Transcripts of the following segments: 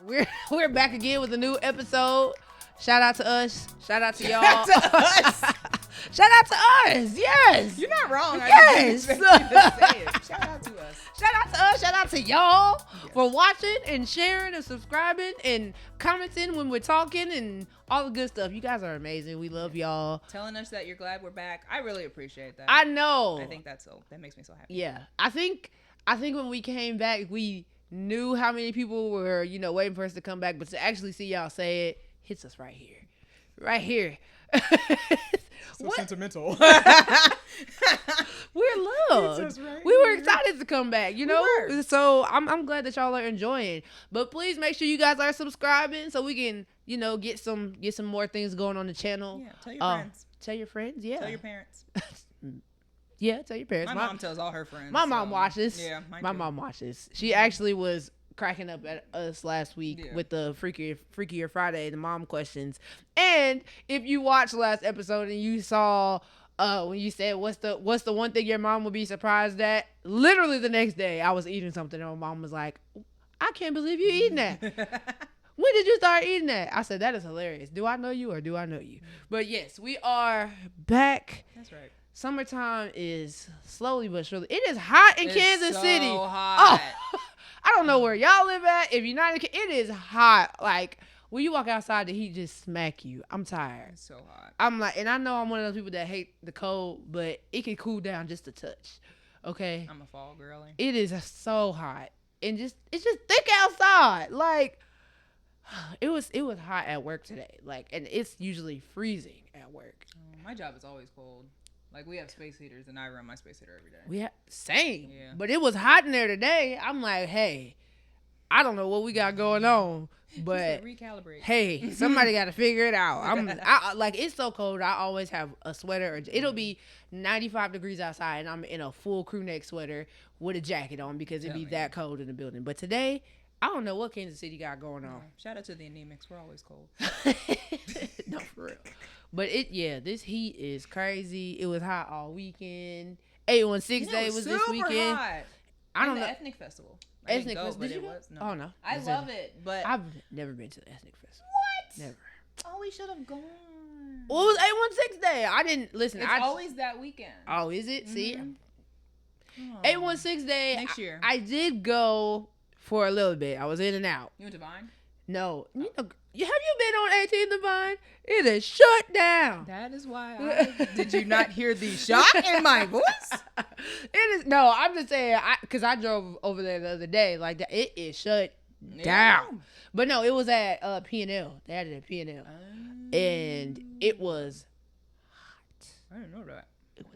We're back again with a new episode. Shout out to us. Shout out to y'all. Shout out to us. Shout out to us. Yes. You're not wrong. Yes. I didn't expect you to say it. Shout out to us. Shout out to us. Shout out to y'all for watching and sharing and subscribing and commenting when we're talking and all the good stuff. You guys are amazing. We love y'all. Telling us that you're glad we're back. I really appreciate that. I know. I think that makes me so happy. Yeah. I think when we came back, we knew how many people were, waiting for us to come back, but to actually see y'all say it hits us right here. Right here. So sentimental. We're loved. Right we were here. excited to come back, We were. So I'm glad that y'all are enjoying. But please make sure you guys are subscribing so we can, get some more things going on the channel. Yeah, tell your friends. Tell your friends, yeah. Tell your parents. Yeah, tell your parents. My mom tells all her friends. My mom watches. Yeah, my mom watches. She actually was cracking up at us last week with the Freakier Friday, the mom questions. And if you watched last episode and you saw when you said what's the one thing your mom would be surprised at, literally the next day I was eating something and my mom was like, I can't believe you eating that. When did you start eating that? I said, that is hilarious. Do I know you or do I know you? But yes, we are back. That's right. Summertime is slowly but surely. It is hot in Kansas City. Hot. Oh, I don't know where y'all live at. If you're not in, it is hot. Like when you walk outside, the heat just smack you. I'm tired. It's so hot. I'm like, and I know I'm one of those people that hate the cold, but it can cool down just a touch. Okay. I'm a fall girly. It is so hot, and it's just thick outside. Like it was hot at work today. Like, and it's usually freezing at work. My job is always cold. Like, we have space heaters, and I run my space heater every day. Same. Yeah. But it was hot in there today. I'm like, hey, I don't know what we got going on, but recalibrate. Hey, somebody got to figure it out. I like, it's so cold. I always have a sweater. It'll be 95 degrees outside, and I'm in a full crew neck sweater with a jacket on because it'd be that cold in the building. But today, I don't know what Kansas City got going on. Shout out to the anemics. We're always cold. No, for real. But this heat is crazy. It was hot all weekend. 816 day was this weekend. Hot. I don't know. Ethnic festival. Ethnic festival. But it was no. Oh no. I love it, but I've never been to the ethnic festival. What? Never. Oh, we should have gone. Well, it was 816 day. I didn't listen. It's always that weekend. Oh, is it? See, 816 day. Next year. I did go for a little bit. I was in and out. You went to Vine? No. Have you been on 18th and Vine? It is shut down. That is why. Did you not hear the shock in my voice? It is. No, I'm just saying, because I drove over there the other day. Like, that, it is shut down. But no, it was at P&L. They had it at P&L. And it was hot. I didn't know that.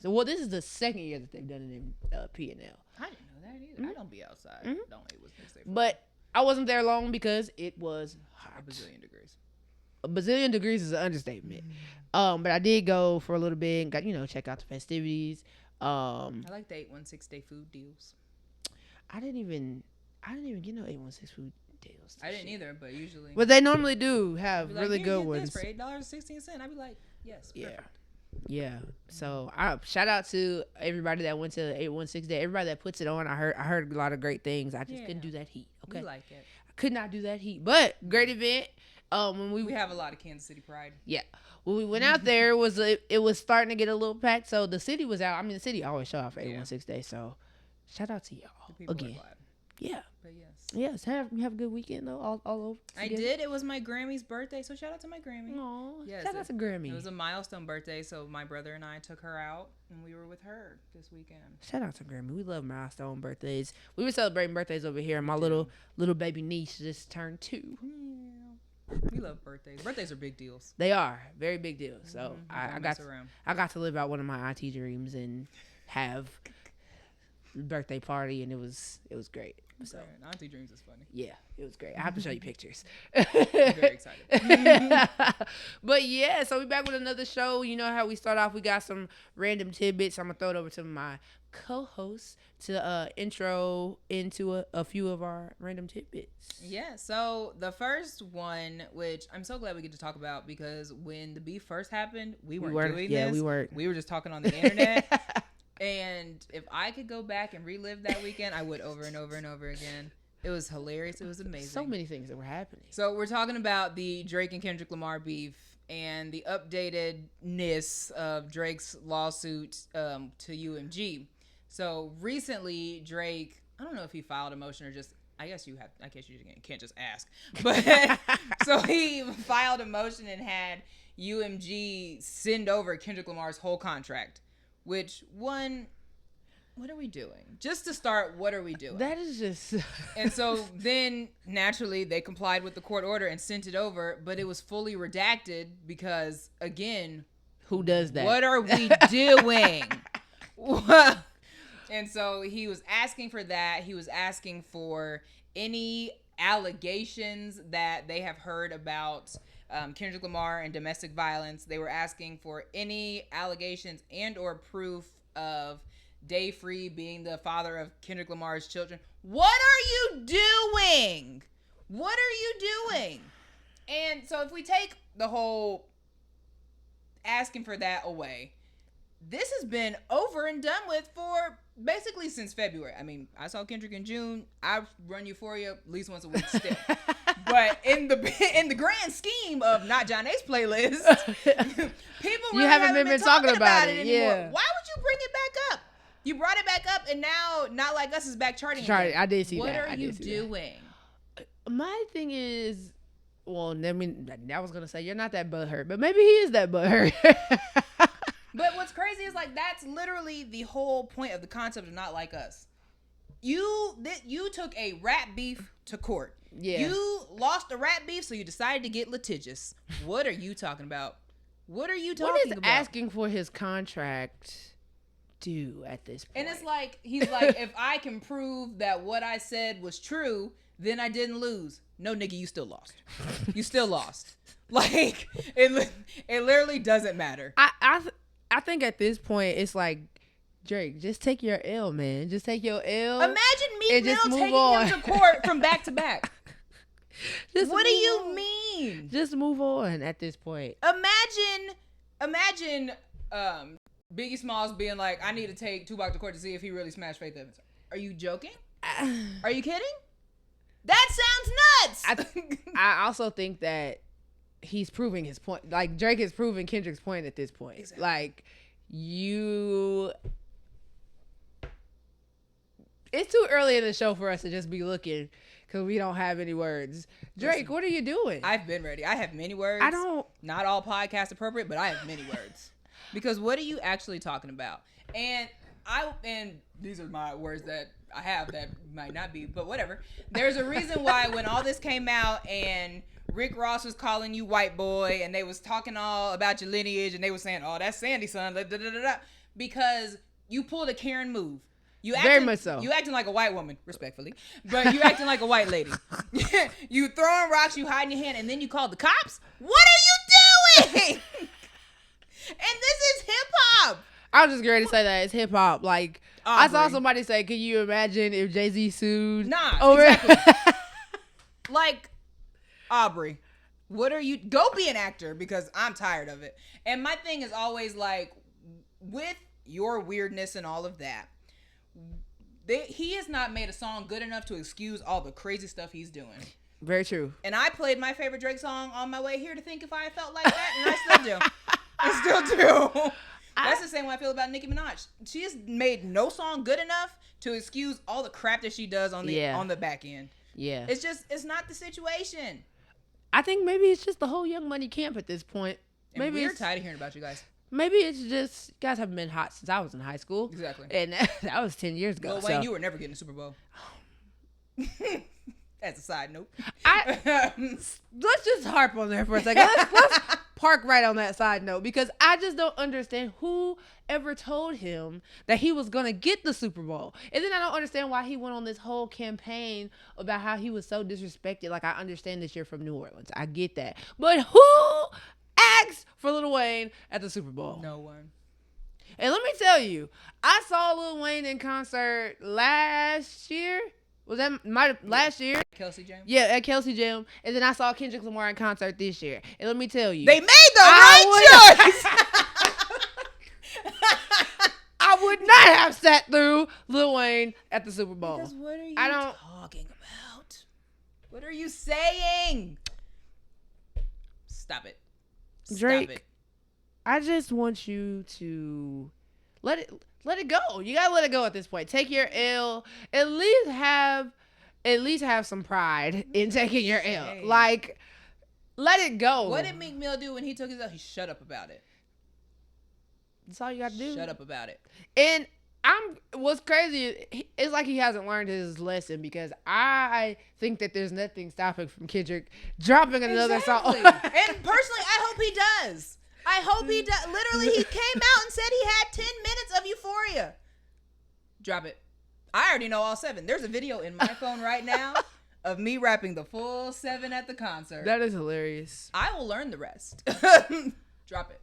Well, this is the second year that they've done it in P&L. I didn't know that either. I don't be outside. Don't it was next day. But I wasn't there long because it was hot. A bazillion degrees. A bazillion degrees is an understatement. But I did go for a little bit and got, check out the festivities. I like the 816 day food deals. I didn't even get no 816 food deals. I didn't either, but usually. But they normally do have like, really good get ones. This for $8.16. I'd be like, yes. Yeah. Perfect. Yeah. So I shout out to everybody that went to 816 day. Everybody that puts it on. I heard a lot of great things. I just couldn't do that heat. Okay. We like it. I could not do that heat. But great event. When we have a lot of Kansas City pride. Yeah. When we went out there, it was starting to get a little packed. So the city was out. I mean, the city always show out for 816 day. So shout out to y'all again. Yeah. But yes. Yes. Have a good weekend though. All over. I did. It was my Grammy's birthday, so shout out to my Grammy. Aw, yes, shout out to Grammy. It was a milestone birthday, so my brother and I took her out, and we were with her this weekend. Shout out to Grammy. We love milestone birthdays. We were celebrating birthdays over here, and my little baby niece just turned 2. Yeah. We love birthdays. Birthdays are big deals. They are very big deals. So I got to live out one of my auntie dreams and have a birthday party, and it was great. So Auntie Dreams is funny. Yeah, it was great. I have to show you pictures. I'm very excited. But yeah, so we back with another show. You know how we start off. We got some random tidbits. I'm gonna throw it over to my co-host to intro into a few of our random tidbits. Yeah. So the first one, which I'm so glad we get to talk about, because when the beef first happened, we weren't doing this. Yeah, we weren't. We were just talking on the internet. And if I could go back and relive that weekend, I would over and over and over again. It was hilarious. It was amazing. So many things that were happening. So we're talking about the Drake and Kendrick Lamar beef and the updatedness of Drake's lawsuit to UMG. So recently, Drake, I don't know if he filed a motion or just, I guess you can't just ask. But so he filed a motion and had UMG send over Kendrick Lamar's whole contract, which what are we doing? Just to start, what are we doing? That is just... And so then, naturally, they complied with the court order and sent it over, but it was fully redacted because, again... Who does that? What are we doing? And so he was asking for that. He was asking for any allegations that they have heard about Kendrick Lamar and domestic violence. They were asking for any allegations and or proof of Day Free being the father of Kendrick Lamar's children. What are you doing? What are you doing? And so if we take the whole asking for that away, this has been over and done with for basically since February. I mean, I saw Kendrick in June. I run Euphoria at least once a week still. But in the grand scheme of not Janaé's playlist, people really haven't been talking about it anymore. Yeah. Why would you bring it back up? You brought it back up, and now Not Like Us is back charting. I did see what that. What are you doing? My thing is, well, I mean, I was gonna say you're not that butthurt, but maybe he is that butthurt. But what's crazy is like that's literally the whole point of the concept of Not Like Us. You took a rap beef to court. Yeah. You lost a rap beef, so you decided to get litigious. What are you talking about? What are you talking about? Asking for his contract do at this point? And it's like, he's like, if I can prove that what I said was true, then I didn't lose. No, nigga, you still lost. You still lost. Like, it literally doesn't matter. I think at this point, it's like, Drake, just take your L, man. Just take your L. Imagine Meek Mill taking him to court from back to back. What do you mean? Just move on at this point. Imagine Biggie Smalls being like, I need to take Tupac to court to see if he really smashed Faith Evans. Are you joking? Are you kidding? That sounds nuts. I also think that he's proving his point. Like, Drake is proving Kendrick's point at this point. Exactly. Like, it's too early in the show for us to just be looking because we don't have any words. Drake, what are you doing? I've been ready. I have many words. Not all podcast appropriate, but I have many words. Because what are you actually talking about? And these are my words that I have that might not be, but whatever. There's a reason why when all this came out and Rick Ross was calling you white boy and they was talking all about your lineage and they were saying, oh, that's Sandy's son, because you pulled a Karen move. Very much so. You acting like a white woman, respectfully, but you acting like a white lady. You throwing rocks, you hiding your hand, and then you called the cops? What are you doing? And this is hip hop. I was just going to say that it's hip hop. Like, Aubrey. I saw somebody say, "Can you imagine if Jay-Z sued?" Nah, exactly. Like, Aubrey, what are you? Go be an actor because I'm tired of it. And my thing is always like, with your weirdness and all of that, he has not made a song good enough to excuse all the crazy stuff he's doing. Very true. And I played my favorite Drake song on my way here to think if I felt like that, and I still do. I still do. That's the same way I feel about Nicki Minaj. She has made no song good enough to excuse all the crap that she does on the back end. Yeah. It's not the situation. I think maybe it's just the whole Young Money camp at this point. And maybe we're tired of hearing about you guys. Maybe it's just, you guys haven't been hot since I was in high school. Exactly. And that was 10 years ago. Lil Wayne, you were never getting a Super Bowl. That's a side note. Let's just harp on there for a second. Let's park right on that side note, because I just don't understand who ever told him that he was going to get the Super Bowl. And then I don't understand why he went on this whole campaign about how he was so disrespected. Like, I understand that you're from New Orleans. I get that. But who asked for Lil Wayne at the Super Bowl? No one. And let me tell you, I saw Lil Wayne in concert last year. Was that last year? Kelsey Jam? Yeah, at Kelsey Jam. And then I saw Kendrick Lamar in concert this year. And let me tell you, they made the right choice. I would not have sat through Lil Wayne at the Super Bowl. Because what are you talking about? What are you saying? Stop it. Drake, it. I just want you to let it go. You gotta let it go at this point. Take your L. At least have some pride in taking your L. Like, let it go. What did Meek Mill do when he took his L? He shut up about it. That's all you gotta do. Shut up about it. And what's crazy, it's like he hasn't learned his lesson, because I think that there's nothing stopping from Kendrick dropping another song. And personally, I hope he does. I hope he does. Literally, he came out and said he had 10 minutes of euphoria. Drop it. I already know all 7. There's a video in my phone right now of me rapping the full 7 at the concert. That is hilarious. I will learn the rest. Drop it.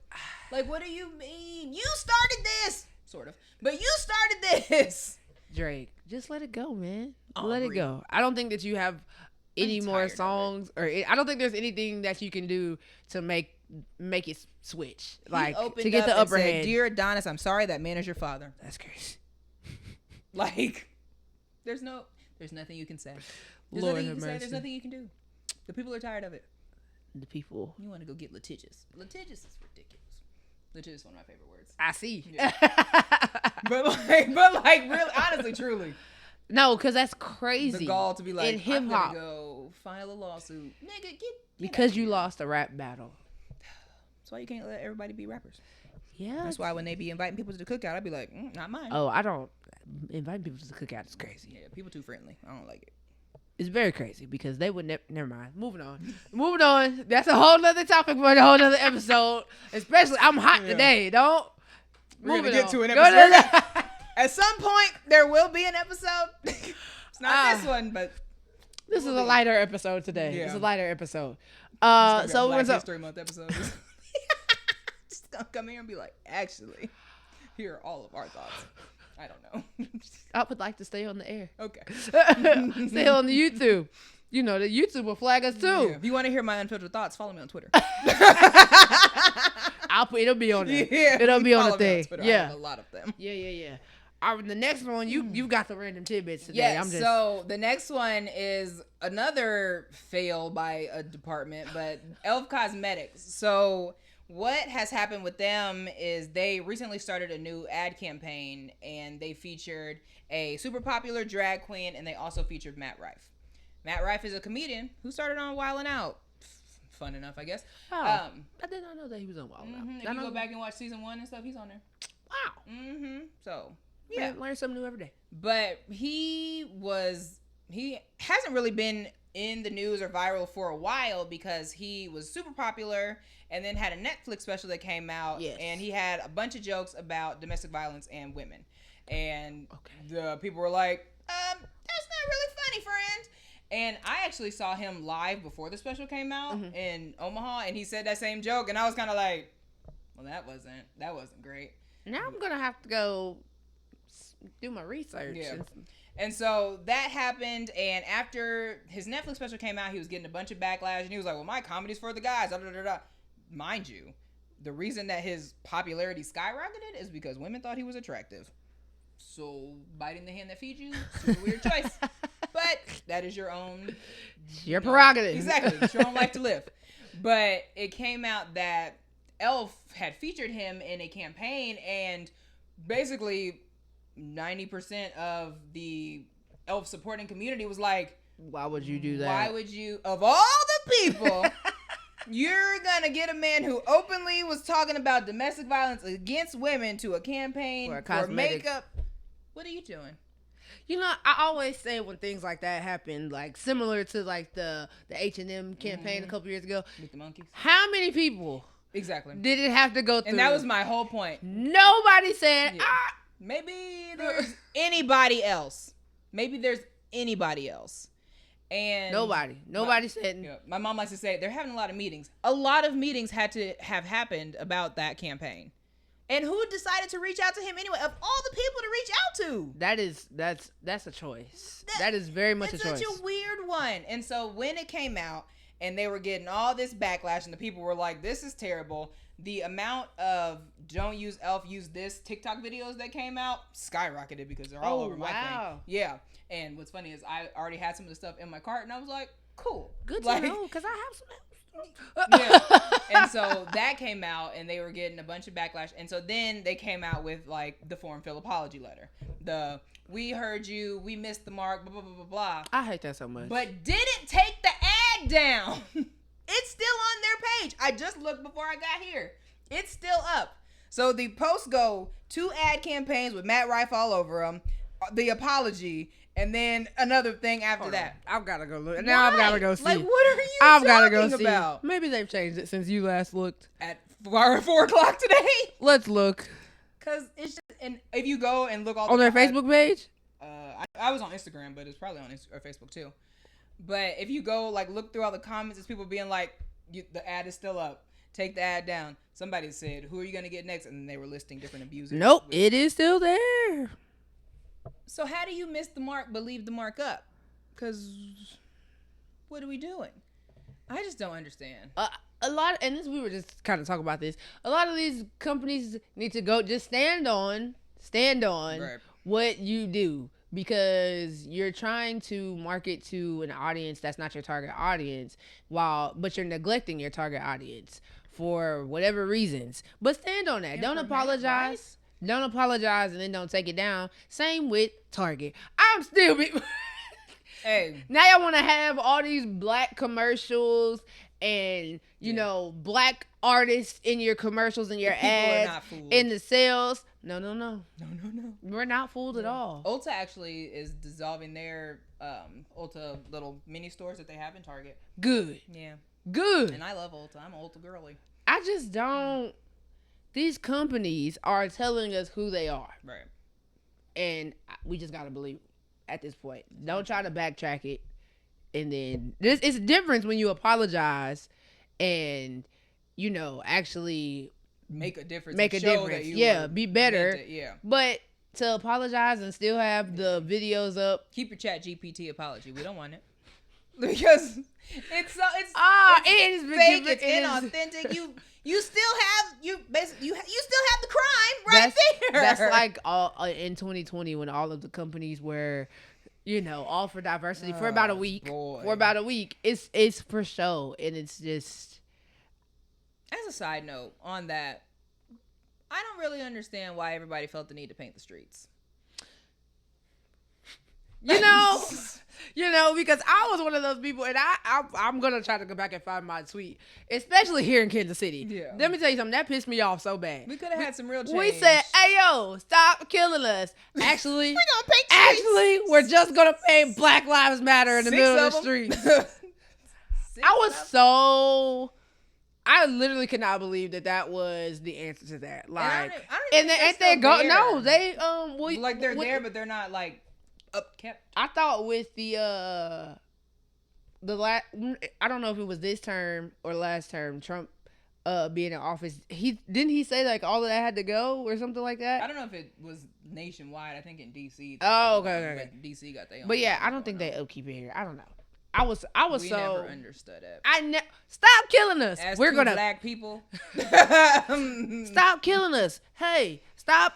Like, what do you mean? You started this. Sort of. But you started this. Drake, just let it go, man. Oh, let it go. I don't think that you have any more songs, or I don't think there's anything that you can do to make it switch, like to get the upper hand. Dear Adonis, I'm sorry that man is your father. That's crazy. Like, there's nothing you can say. There's nothing you can do. The people are tired of it. The people. You want to go get litigious. Litigious is ridiculous. Litigious is one of my favorite words. I see. Yeah. but like, really, honestly, truly. No, because that's crazy. The gall to be like, in hip I'm hop, gonna go file a lawsuit, nigga. Get because you lost a rap battle. That's why you can't let everybody be rappers. Yeah. That's why when they be inviting people to the cookout, I'd be like, not mine. Oh, I don't. Inviting people to the cookout is crazy. Yeah, people too friendly. I don't like it. It's very crazy because they would never mind. Moving on. That's a whole nother topic for a whole nother episode. Especially, I'm hot today. We're gonna get to an episode. At some point, there will be an episode. It's not this one, but this is a lighter episode today. Yeah. It's a lighter episode. So Black History Month episode. Just gonna come here and be like, actually, here are all of our thoughts. I don't know. I would like to stay on the air. Okay. Stay on the YouTube. You know, the YouTube will flag us too. Yeah. If you want to hear my unfiltered thoughts, follow me on Twitter. It'll be on there. Yeah, it'll be on the thing. On yeah. I have a lot of them. Yeah. All right, the next one, you got the random tidbits today. Yeah, so the next one is another fail by a department, but Elf Cosmetics. So what has happened with them is they recently started a new ad campaign, and they featured a super popular drag queen, and they also featured Matt Rife. Matt Rife is a comedian who started on Wild 'N Out. Fun enough, I guess. Oh, I did not know that he was on Wild 'N Out. If you go back and watch season 1 and stuff, he's on there. Wow. So, yeah. Learn something new every day. But he hasn't really been in the news or viral for a while because he was super popular and then had a Netflix special that came out. Yes. And he had a bunch of jokes about domestic violence and women. And the people were like, that's not really funny, friend. And I actually saw him live before the special came out in Omaha, and he said that same joke, and I was kind of like, well, that wasn't great. Now I'm gonna have to go do my research. Yeah. And so that happened, and after his Netflix special came out, he was getting a bunch of backlash, and he was like, well, my comedy's for the guys. Da, da, da, da. Mind you, the reason that his popularity skyrocketed is because women thought he was attractive. So biting the hand that feeds you, super weird choice. But that is your own... Your prerogative. Exactly. It's your own life to live. But it came out that Elf had featured him in a campaign, and basically 90% of the Elf supporting community was like, why would you do that? Why would you, of all the people, you're going to get a man who openly was talking about domestic violence against women to a campaign for makeup. What are you doing? You know, I always say when things like that happen, like similar to like the H&M campaign a couple years ago. With the monkeys. How many people exactly did it have to go through? And that was my whole point. Nobody said, maybe there's anybody else. Maybe there's anybody else. And nobody said. Yeah, my mom likes to say they're having a lot of meetings. A lot of meetings had to have happened about that campaign. And who decided to reach out to him anyway? Of all the people to reach out to, that's a choice. That is very much a choice. It's such a weird one. And so when it came out, and they were getting all this backlash, and the people were like, "This is terrible." The amount of "Don't use Elf, use this" TikTok videos that came out skyrocketed because they're all over my thing. Yeah. And what's funny is I already had some of the stuff in my cart, and I was like, cool. Good to know, because I have some. Yeah. And so that came out, and they were getting a bunch of backlash. And so then they came out with like the form fill apology letter. We heard you, we missed the mark, blah blah blah blah blah. I hate that so much. But didn't take the ad down. It's still on their page. I just looked before I got here. It's still up. So the posts go 2 ad campaigns with Matt Rife all over them, the apology, and then another thing after that. I've got to go look. Now I've got to go see. Like, what are you I've talking got to go about? See. Maybe they've changed it since you last looked. At 4 o'clock today? Let's look. Because it's just, and if you go and look all on their Facebook page? I was on Instagram, but it's probably on or Facebook too. But if you go, like, look through all the comments, it's people being like, the ad is still up. Take the ad down. Somebody said, who are you going to get next? And then they were listing different abusers. Nope, it is still there. So how do you miss the mark but leave the mark up? Because what are we doing? I just don't understand. A lot, and we were just kind of talking about this. A lot of these companies need to go just stand on right. What you do, because you're trying to market to an audience that's not your target audience, but you're neglecting your target audience for whatever reasons. But stand on that. And don't apologize. Right? Don't apologize and then don't take it down. Same with Target. I'm still Hey. Now y'all want to have all these black commercials and you know, black artists in your commercials and your ads in the sales. No. We're not fooled at all. Ulta actually is dissolving their Ulta little mini stores that they have in Target. Good. Yeah. Good. And I love Ulta. I'm an Ulta girly. I just don't. These companies are telling us who they are. Right. And we just got to believe at this point. Don't try to backtrack it. And then it's a difference when you apologize and, you know, actually make a difference. Yeah, be better. Yeah. But to apologize and still have the videos up. Keep your Chat GPT apology. We don't want it. Because it's fake, it's inauthentic. You still have the crime right there. That's like in 2020 when all of the companies were, you know, all for diversity for about a week. Boy. For about a week. It's for show, and it's just. As a side note on that, I don't really understand why everybody felt the need to paint the streets. You know, because I was one of those people, and I'm gonna try to go back and find my tweet, especially here in Kansas City. Yeah. Let me tell you something, that pissed me off so bad. We could have had some real change. We said, "Hey yo, stop killing us." Actually, we're gonna paint streets. Actually, we're just gonna paint Black Lives Matter in the middle of the street. I literally could not believe that was the answer to that. Like, and they go there. No, they like they're there, but they're not like upkept. I thought with the last, I don't know if it was this term or last term, Trump being in office, he say like all of that had to go or something like that. I don't know if it was nationwide. I think in DC. Oh, okay. But DC got their own. But yeah, I don't think they upkeep it here. I don't know. We never understood it. Stop killing us. As we're gonna black people. Stop killing us. Hey, stop.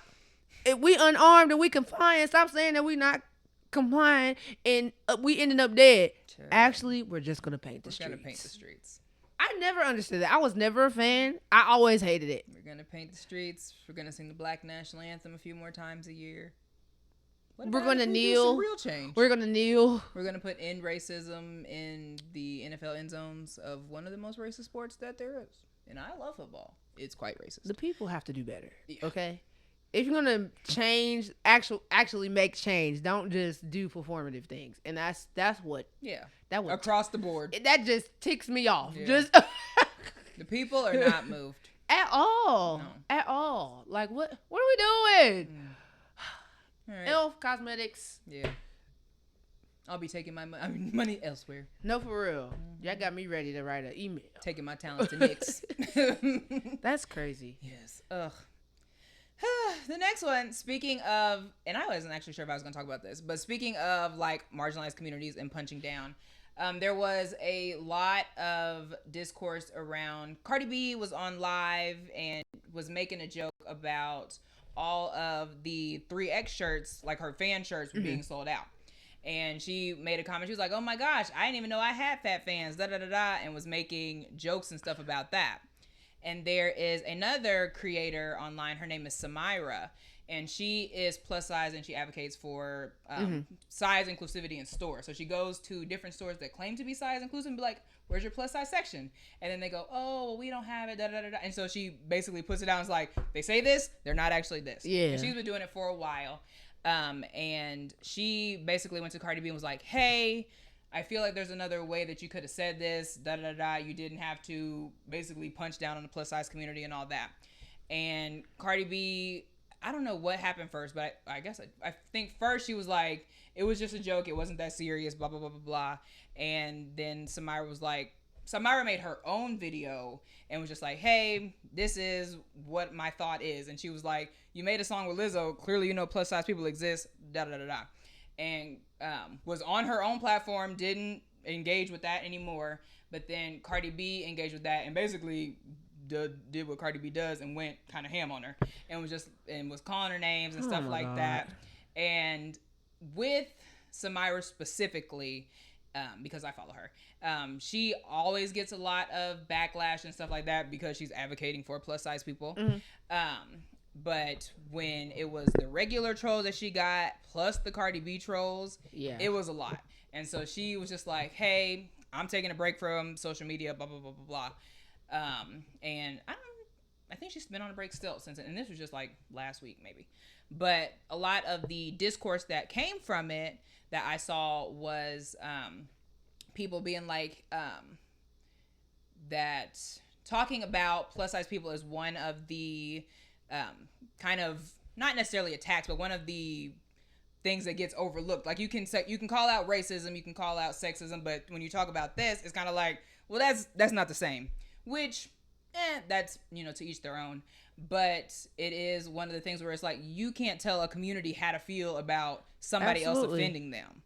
If we unarmed and we compliant, stop saying that we not compliant and we ended up dead. Sure. Actually, we're just gonna paint the streets. We're gonna paint the streets. I never understood that. I was never a fan. I always hated it. We're gonna paint the streets. We're gonna sing the Black National Anthem a few more times a year. We're gonna kneel. Real change. We're gonna kneel. We're gonna put end racism in the NFL end zones of one of the most racist sports that there is. And I love football. It's quite racist. The people have to do better. Yeah. Okay. If you're gonna change, actually make change. Don't just do performative things. And that's what. Yeah. That would, across the board. That just ticks me off. Yeah. Just the people are not moved at all. No. At all. Like what are we doing? Right. Elf Cosmetics. Yeah. I'll be taking my money elsewhere. No, for real. Mm-hmm. Y'all got me ready to write an email. Taking my talents to Knicks. That's crazy. Yes. Ugh. The next one, speaking of, and I wasn't actually sure if I was going to talk about this, but speaking of like marginalized communities and punching down, there was a lot of discourse around Cardi B was on live and was making a joke about all of the 3X shirts, like her fan shirts, were being sold out. And she made a comment. She was like, "Oh my gosh, I didn't even know I had fat fans." Da da da da, and was making jokes and stuff about that. And there is another creator online. Her name is Samira, and she is plus size and she advocates for size inclusivity in stores. So she goes to different stores that claim to be size inclusive and be like, "Where's your plus size section?" And then they go, "Oh, well, we don't have it." Da da da da. And so she basically puts it down. It's like, they say this, they're not actually this. Yeah. And she's been doing it for a while. And she basically went to Cardi B and was like, "Hey, I feel like there's another way that you could have said this, da da da. You didn't have to basically punch down on the plus size community and all that." And Cardi B, I don't know what happened first, but I guess I think first she was like, "It was just a joke. It wasn't that serious, blah, blah, blah, blah, blah." And then Samira made her own video and was just like, "Hey, this is what my thought is." And she was like, "You made a song with Lizzo. Clearly, you know plus size people exist, da da da da." And was on her own platform, didn't engage with that anymore. But then Cardi B engaged with that and basically did what Cardi B does and went kind of ham on her and was calling her names and stuff like that. And with Samira specifically, because I follow her, she always gets a lot of backlash and stuff like that because she's advocating for plus size people. But when it was the regular trolls that she got plus the Cardi B trolls, it was a lot. And so she was just like, "Hey, I'm taking a break from social media, blah blah blah blah blah." And I think she's been on a break still since it, and this was just like last week maybe. But a lot of the discourse that came from it that I saw was people being like that talking about plus size people as one of the kind of not necessarily attacks, but one of the things that gets overlooked. Like you can call out racism, you can call out sexism, but when you talk about this, it's kind of like, well, that's not the same. Which, that's, to each their own. But it is one of the things where it's like you can't tell a community how to feel about somebody else offending them.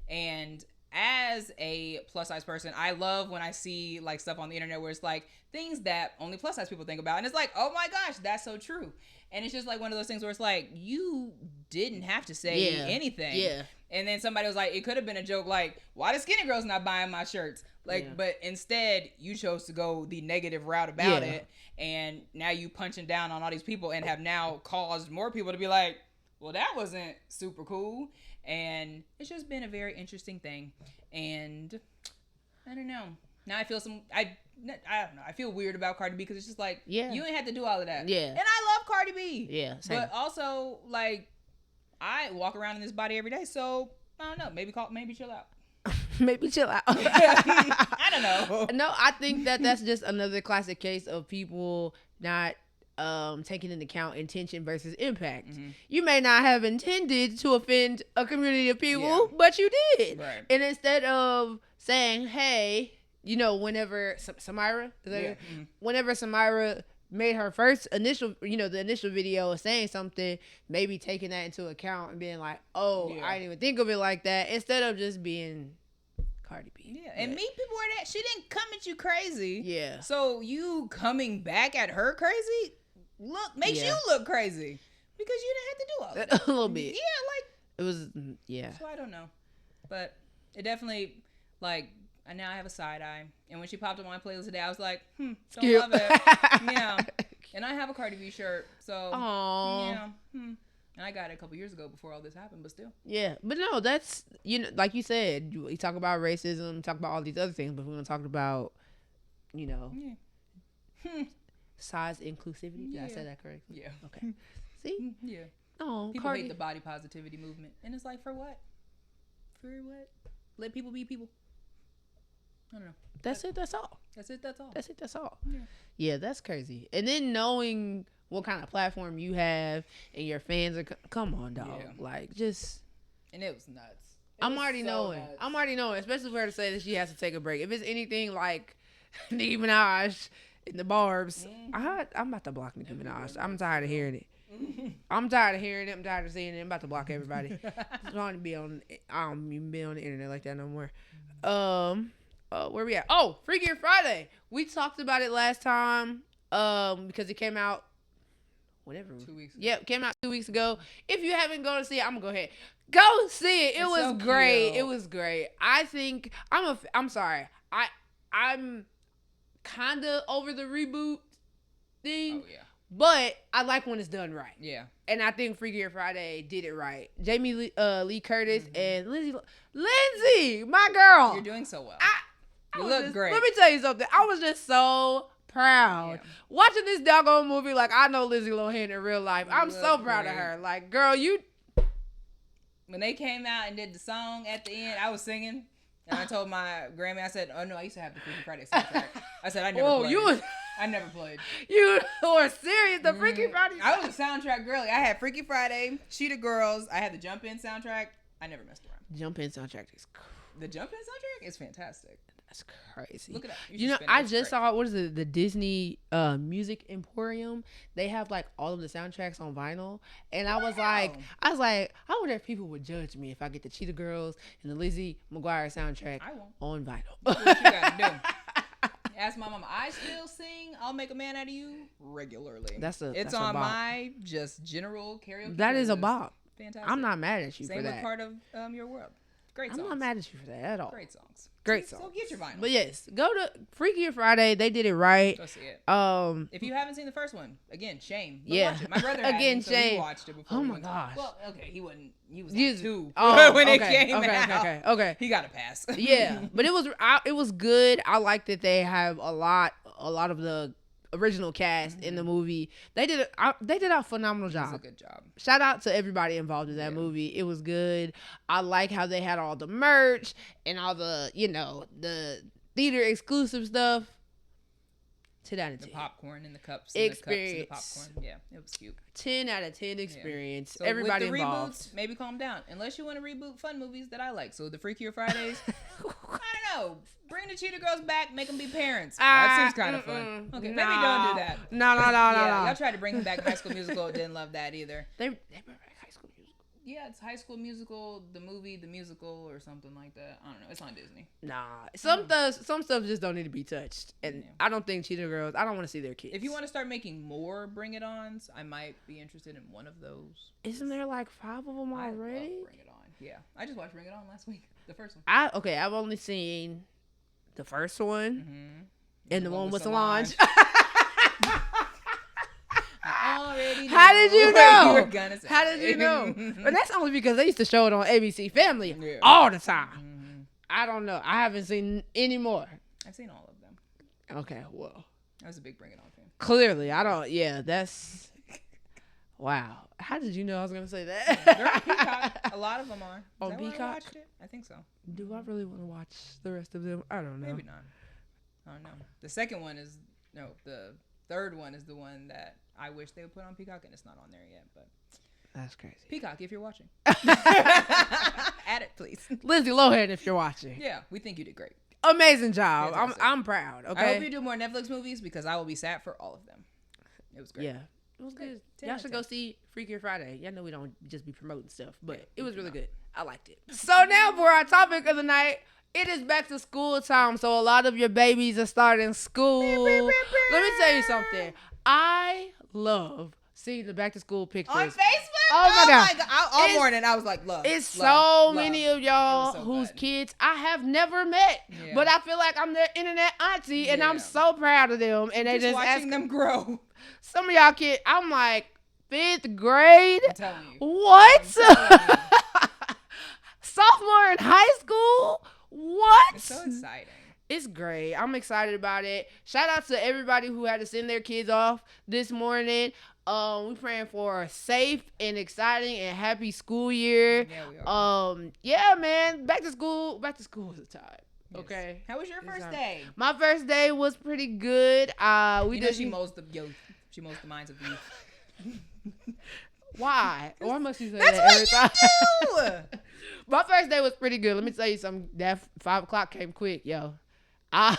And as a plus size person, I love when I see like stuff on the internet where it's like things that only plus size people think about, and it's like, oh my gosh, that's so true. And it's just like one of those things where it's like you didn't have to say anything. Yeah. And then somebody was like, it could have been a joke like, why the skinny girls not buying my shirts? Like, but instead you chose to go the negative route about it, and now you punching down on all these people and have now caused more people to be like, well, that wasn't super cool. And it's just been a very interesting thing. And I don't know. Now I feel I don't know. I feel weird about Cardi B because it's just like, you ain't had to do all of that. Yeah. And I love Cardi B. Yeah. Same. But also, like, I walk around in this body every day, so I don't know. Maybe chill out. Maybe chill out. I don't know. No, I think that's just another classic case of people not taking into account intention versus impact. Mm-hmm. You may not have intended to offend a community of people, but you did. Right. And instead of saying, hey, whenever Samira, whenever Samira made her first initial video saying something, maybe taking that into account and being like, I didn't even think of it like that, instead of just being Cardi B. Yeah, and meet people where that she didn't come at you crazy. Yeah. So you coming back at her crazy makes you look crazy because you didn't have to do all that. A little bit. Yeah, like it was. So I don't know, but it definitely like. And now I have a side eye. And when she popped up on my playlist today, I was like, don't love it. Yeah. And I have a Cardi B shirt. So, yeah. And I got it a couple years ago before all this happened, but still. Yeah. But no, that's, like you said, we talk about racism, talk about all these other things, but we're going to talk about, size inclusivity. Did I say that correctly? Yeah. Okay. See? Yeah. Oh, people hate the body positivity movement. And it's like, for what? For what? Let people be people. I don't know. That's it. That's all. That's all. Yeah, that's crazy. And then knowing what kind of platform you have and your fans are, come on, dog. Yeah. Like, just. And it was nuts. I'm already knowing, especially for her to say that she has to take a break. If it's anything like Nicki Minaj in the Barbs, I'm about to block Nicki Minaj. I'm tired of hearing it. I'm tired of hearing it. I'm tired of seeing it. I'm about to block everybody. I don't even be on the internet like that no more. Where we at? Oh, Freakier Friday. We talked about it last time because it came out whatever. 2 weeks ago. Yep, came out 2 weeks ago. If you haven't gone to see it, I'm gonna go ahead. Go see it. It was so great. Cute. It was great. I think I'm sorry. I'm kind of over the reboot thing. Oh yeah. But I like when it's done right. Yeah. And I think Freakier Friday did it right. Jamie Lee Curtis and Lindsay, my girl. You're doing so well. You look great. Let me tell you something. I was just so proud watching this doggone movie. Like, I know Lindsay Lohan in real life. I'm so proud of her. Like, girl, you. When they came out and did the song at the end, I was singing. And I told my Grammy, I said, oh no, I used to have the Freakier Friday soundtrack. I said, I never played. I never played. You were serious. The Freaky Friday. I was a soundtrack girly. I had Freaky Friday, Cheetah Girls. I had the Jump In soundtrack. I never messed around. Jump In soundtrack is crazy. The Jump In soundtrack is fantastic. That's crazy. Look it up. You know, I just saw, what is it, the Disney Music Emporium. They have like all of the soundtracks on vinyl, and I was like, I wonder if people would judge me if I get the Cheetah Girls and the Lizzie McGuire soundtrack on vinyl. That's what you gotta do. Ask my mama. I still sing "I'll Make a Man Out of You" regularly. It's on my just general karaoke. That is a bop. Fantastic. I'm not mad at you for that. Same with Part of Your World. Great songs. I'm not mad at you for that at all. Great songs. Great songs. So get your vinyl. But yes, go to Freakier Friday. They did it right. Go see it. If you haven't seen the first one, again, shame. But watch it. My brother again, hadn't, shame. So he watched it before. Oh my gosh. Well, okay, he wasn't. He was like 2 when it came out. Okay. He got a pass. Yeah, but it was good. I like that they have a lot of the original cast in the movie. They did a phenomenal job. It was a good job. Shout out to everybody involved in that movie. It was good. I like how they had all the merch and all the, the theater exclusive stuff. 10 out of 10. The popcorn and the cups. Experience. And the cups and the popcorn. Yeah, it was cute. 10 out of 10 experience. So everybody with the involved. Reboots, maybe calm down. Unless you want to reboot fun movies that I like. So the Freakier Fridays. I don't know. Bring the Cheetah Girls back. Make them be parents. That seems kind of fun. Okay, maybe don't do that. No. Y'all tried to bring them back High School Musical. Didn't love that either. They brought back High School Musical. Yeah, it's High School Musical, the movie, the musical, or something like that. I don't know. It's on Disney. Nah, some stuff just don't need to be touched, and I don't think Cheetah Girls. I don't want to see their kids. If you want to start making more Bring It Ons, I might be interested in one of those. Isn't there like 5 of them already? I love Bring It On. Yeah, I just watched Bring It On last week. The first one. I've only seen the first one and the one with Solange. How did you know? How did you know? But that's only because they used to show it on ABC Family all the time. I don't know. I haven't seen any more. I've seen all of them. Okay, well. I was a big Bring It On fan. Clearly, I don't. Yeah, that's. Wow. How did you know I was going to say that? They're on Peacock. A lot of them are. On Peacock? I watched it? I think so. Do I really want to watch the rest of them? I don't know. Maybe not. I don't know. The second one is. No, the third one is the one that I wish they would put on Peacock, and it's not on there yet. But that's crazy. Peacock, if you're watching, add it, please. Lindsay Lohan, if you're watching. Yeah, we think you did great. Amazing job. I'm proud. Okay. I hope you do more Netflix movies because I will be sad for all of them. It was great. Yeah, it was good. Y'all should go see Freakier Friday. Y'all know we don't just be promoting stuff, but it was really good. I liked it. So now for our topic of the night. It is back to school time, so a lot of your babies are starting school. Let me tell you something. I love seeing the back to school pictures on Facebook. Oh my god! All morning I was like, love. It's so many of y'all whose kids I have never met, but I feel like I'm their internet auntie, and I'm so proud of them. And they just watching them grow. Some of y'all kids, I'm like 5th grade. I'm telling you. What? Sophomore in high school. What? It's so exciting. It's great. I'm excited about it. Shout out to everybody who had to send their kids off this morning. We praying for a safe and exciting and happy school year. Yeah, we are. Yeah, man. Back to school is a time. Yes. Okay. How was your first day? My first day was pretty good. She mows the minds of the youth. Why? Why must you say That's that every time? You do. My first day was pretty good. Let me tell you something. That 5 o'clock came quick, yo. I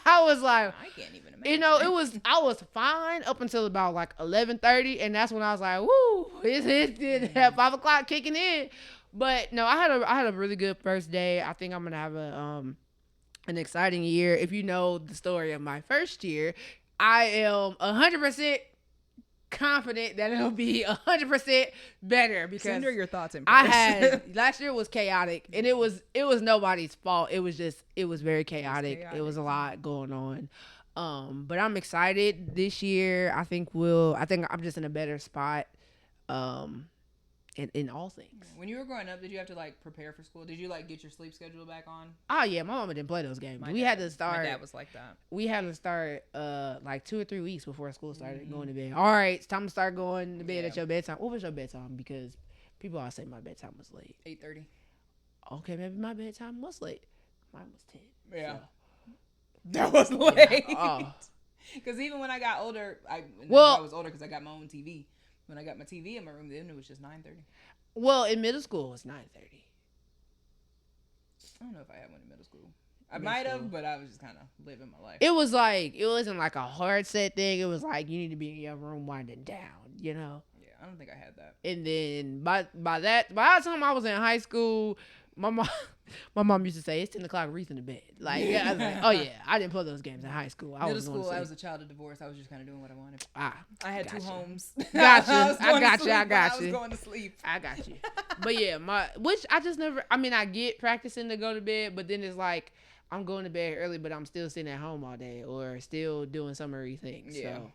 was like, I can't even imagine. I was fine up until about like 11:30, and that's when I was like, woo, it's 5 o'clock kicking in. But no, I had a really good first day. I think I'm gonna have an exciting year. If you know the story of my first year, I am 100% confident that it'll be 100% better because send her your thoughts in I had last year was chaotic and it was nobody's fault. It was very chaotic. It was a lot going on. But I'm excited this year. I think I'm just in a better spot. In all things. When you were growing up, did you have to like prepare for school? Did you like get your sleep schedule back on? Oh yeah, my mama didn't play those games. We had to start. My dad was like that. We had to start like 2 or 3 weeks before school started going to bed. All right, it's time to start going to bed at your bedtime. What was your bedtime? Because people always say my bedtime was late. 8:30. Okay, maybe my bedtime was late. Mine was 10. Yeah. So. That was late. Oh. Because even when I got older, I was older because I got my own TV. When I got my TV in my room, then it was just 9:30. Well, in middle school, it was 9:30. I don't know if I had one in middle school. I might have, but I was just kind of living my life. It wasn't like a hard set thing. It was like you need to be in your room winding down, you know? Yeah, I don't think I had that. And then by the time I was in high school, my mom used to say it's 10 o'clock, Reese in the bed. Like, yeah, I was like, oh yeah, I didn't play those games in high school. Middle school, I was a child of divorce. I was just kind of doing what I wanted. I had 2 homes. Gotcha. I got you. I was going to sleep. I got you. But yeah, which I just never. I mean, I get practicing to go to bed, but then it's like I'm going to bed early, but I'm still sitting at home all day or still doing summary things. Yeah. So,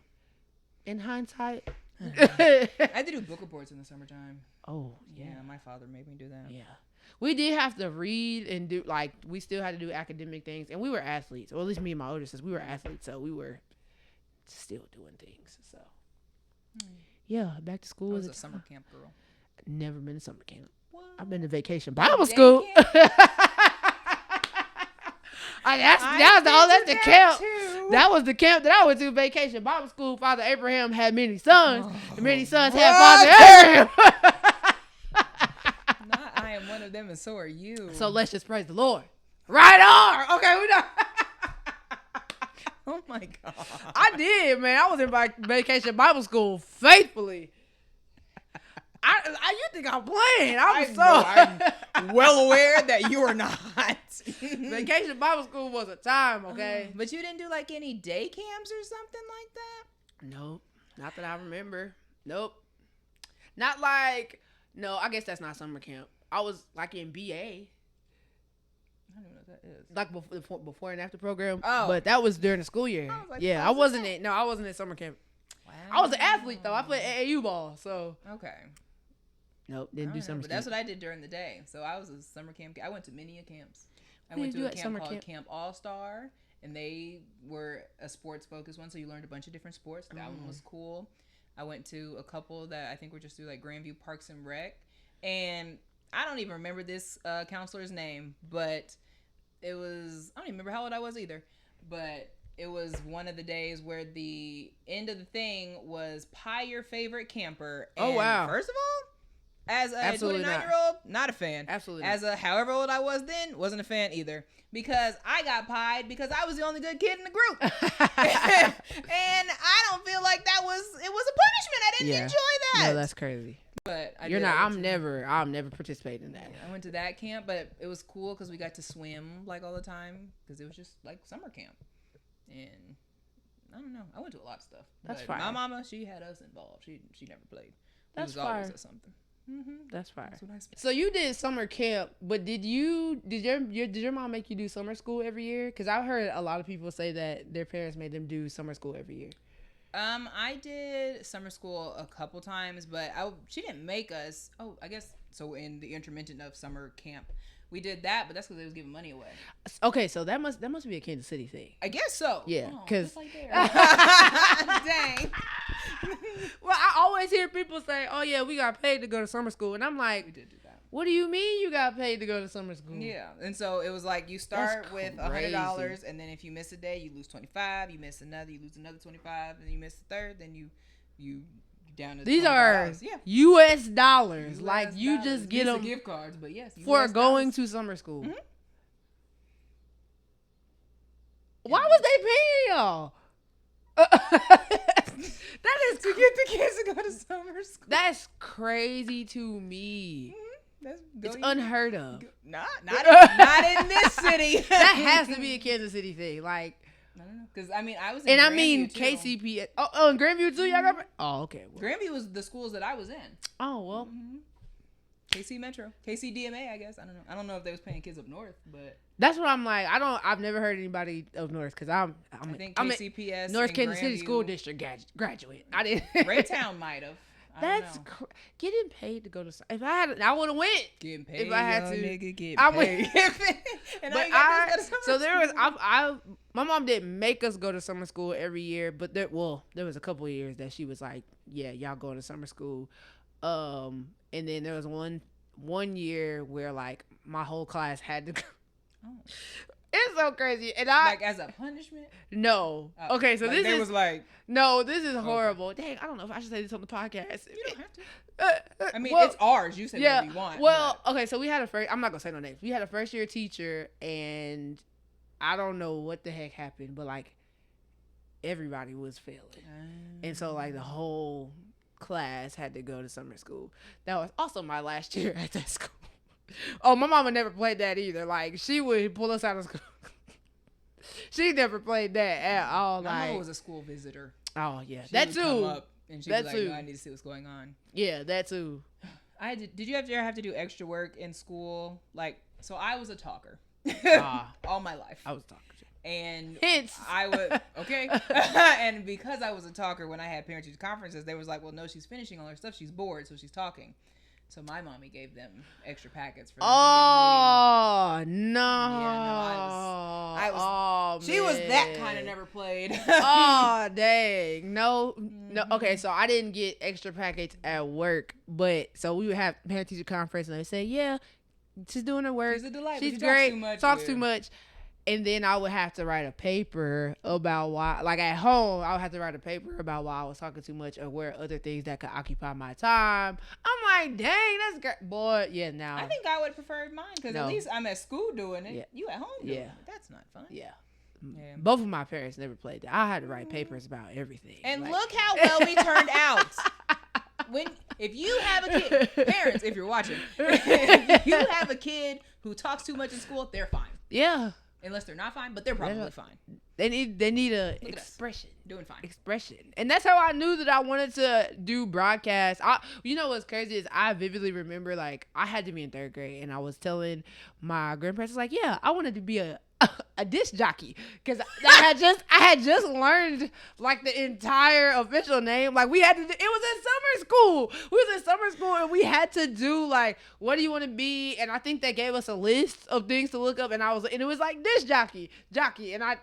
in hindsight, I had to do book reports in the summertime. Oh yeah, my father made me do that. Yeah. We did have to read and do, like, we still had to do academic things. And we were athletes, or at least me and my older sisters, we were athletes. So we were still doing things. So, yeah, back to school. I was a summer camp girl. Never been to summer camp. What? I've been to vacation Bible school. That's the camp. Too. That was the camp that I went to, vacation Bible school. Father Abraham had many sons, and many sons had Father Abraham. I am one of them, and so are you. So let's just praise the Lord. Right on. Okay, we done. Oh my God. I did, man. I was in vacation Bible school faithfully. You think I'm playing? I'm well aware that you are not. Vacation Bible school was a time, okay? But you didn't do like any day camps or something like that? Nope. Not that I remember. Nope. Not like, no, I guess that's not summer camp. I was like in BA. I don't even know what that is. Like before and after program. Oh. But that was during the school year. I wasn't in summer camp. Wow. I was an athlete though. I played AAU ball, so. Okay. Nope, didn't do summer camp. But that's what I did during the day. So I was a summer camp. I went to many camps. I went to a camp called Camp All-Star, and they were a sports-focused one, so you learned a bunch of different sports. That one was cool. I went to a couple that I think were just through like Grandview Parks and Rec, and I don't even remember this counselor's name, but it was, I don't even remember how old I was either, but it was one of the days where the end of the thing was pie your favorite camper. And wow. First of all, as a 29-year-old, not a fan. Absolutely As a however old I was then, wasn't a fan either. Because I got pied because I was the only good kid in the group. And I don't feel like it was a punishment. I didn't enjoy that. No, that's crazy. But I'm never participating in that. I went to that camp, but it was cool because we got to swim like all the time because it was just like summer camp. And I don't know. I went to a lot of stuff. That's fine. My mama, she had us involved. She never played. That's fine. Always at something. Mm-hmm. That's fine. That's so you did summer camp, but did your mom make you do summer school every year? Because I've heard a lot of people say that their parents made them do summer school every year. I did summer school a couple times, but she didn't make us. Oh, I guess so. In the intermittent of summer camp, we did that, but that's because they was giving money away. Okay, so that must be a Kansas City thing. I guess so. Yeah, because like dang. Well, I always hear people say, "Oh yeah, we got paid to go to summer school," and I'm like, "We did do that." What do you mean you got paid to go to summer school? Yeah, and so it was like you start with $100, and then if you miss a day, you lose $25. You miss another, you lose another $25, and you miss the third, then you down to these $20. Are U.S. dollars. Like you just get them gift cards, but yes, for US going to summer school. Mm-hmm. Why was they paying y'all? That is to get the kids to go to summer school. That's crazy to me. Mm-hmm. It's unheard of. Not in this city. That has to be a Kansas City thing. Like, I don't know. Because, I mean, I was in And Grandview, I mean, too. KCP. Oh, in Grandview, too? Y'all got... Oh, okay. Well. Grandview was the schools that I was in. Oh, well. Mm-hmm. KC Metro. KC DMA, I guess. I don't know. I don't know if they was paying kids up north, but... That's what I'm like. I've never heard anybody up north because I think KCPS North Kansas City Grandview, School District graduate. I didn't. Raytown might have. That's getting paid to go to. If I had, I would have went. Getting paid. If I had to, nigga, get I paid. And but so there was. My mom didn't make us go to summer school every year, but there was a couple of years that she was like, "Yeah, y'all going to summer school," and then there was one year where like my whole class had to go. Oh. It's so crazy, and like as a punishment. No. Okay, so like this was like no. This is horrible. Okay. Dang, I don't know if I should say this on the podcast. You don't have to. I mean, it's ours. You say whatever you want. Well, okay, so we had I'm not gonna say no names. We had a first year teacher, and I don't know what the heck happened, but like everybody was failing, and so like the whole class had to go to summer school. That was also my last year at that school. Oh, my mama never played that either. Like, she would pull us out of school. She never played that at all. My mama was a school visitor. Oh, yeah. She that would too. Come up and she'd be like, no, I need to see what's going on. Yeah, that too. Did you ever have to do extra work in school? Like, so I was a talker. All my life. I was a talker too. And Hence. I would, okay. And because I was a talker, when I had parent-teacher conferences, they was like, well, no, she's finishing all her stuff. She's bored, so she's talking. So my mommy gave them extra packets for them to get no. Yeah, I was she man. was that kind of never played. Oh, dang. No. Okay, so I didn't get extra packets at work, but so we would have parent teacher conference and they would say, yeah, she's doing her work. She's a delight. She's great. Talks too much. And then I would have to write a paper about why, like at home, I would have to write a paper about why I was talking too much or where other things that could occupy my time. I'm like, dang, that's great. Boy, yeah, now. I think I would prefer mine because at least I'm at school doing it. Yeah. You at home doing it. That's not fun. Yeah. Both of my parents never played that. I had to write papers about everything. And like, look how well we turned out. If you have a kid, parents, if you're watching, if you have a kid who talks too much in school, they're fine. Yeah. Unless they're not fine, but they're probably fine. They need a expression. Doing fine. Expression. And that's how I knew that I wanted to do broadcast. You know what's crazy is I vividly remember like I had to be in 3rd grade and I was telling my grandparents like, yeah, I wanted to be a disc jockey because I had just learned like the entire official name. Like we had to it was in summer school. We was in summer school and we had to do like, what do you want to be? And I think they gave us a list of things to look up and it was like disc jockey. And of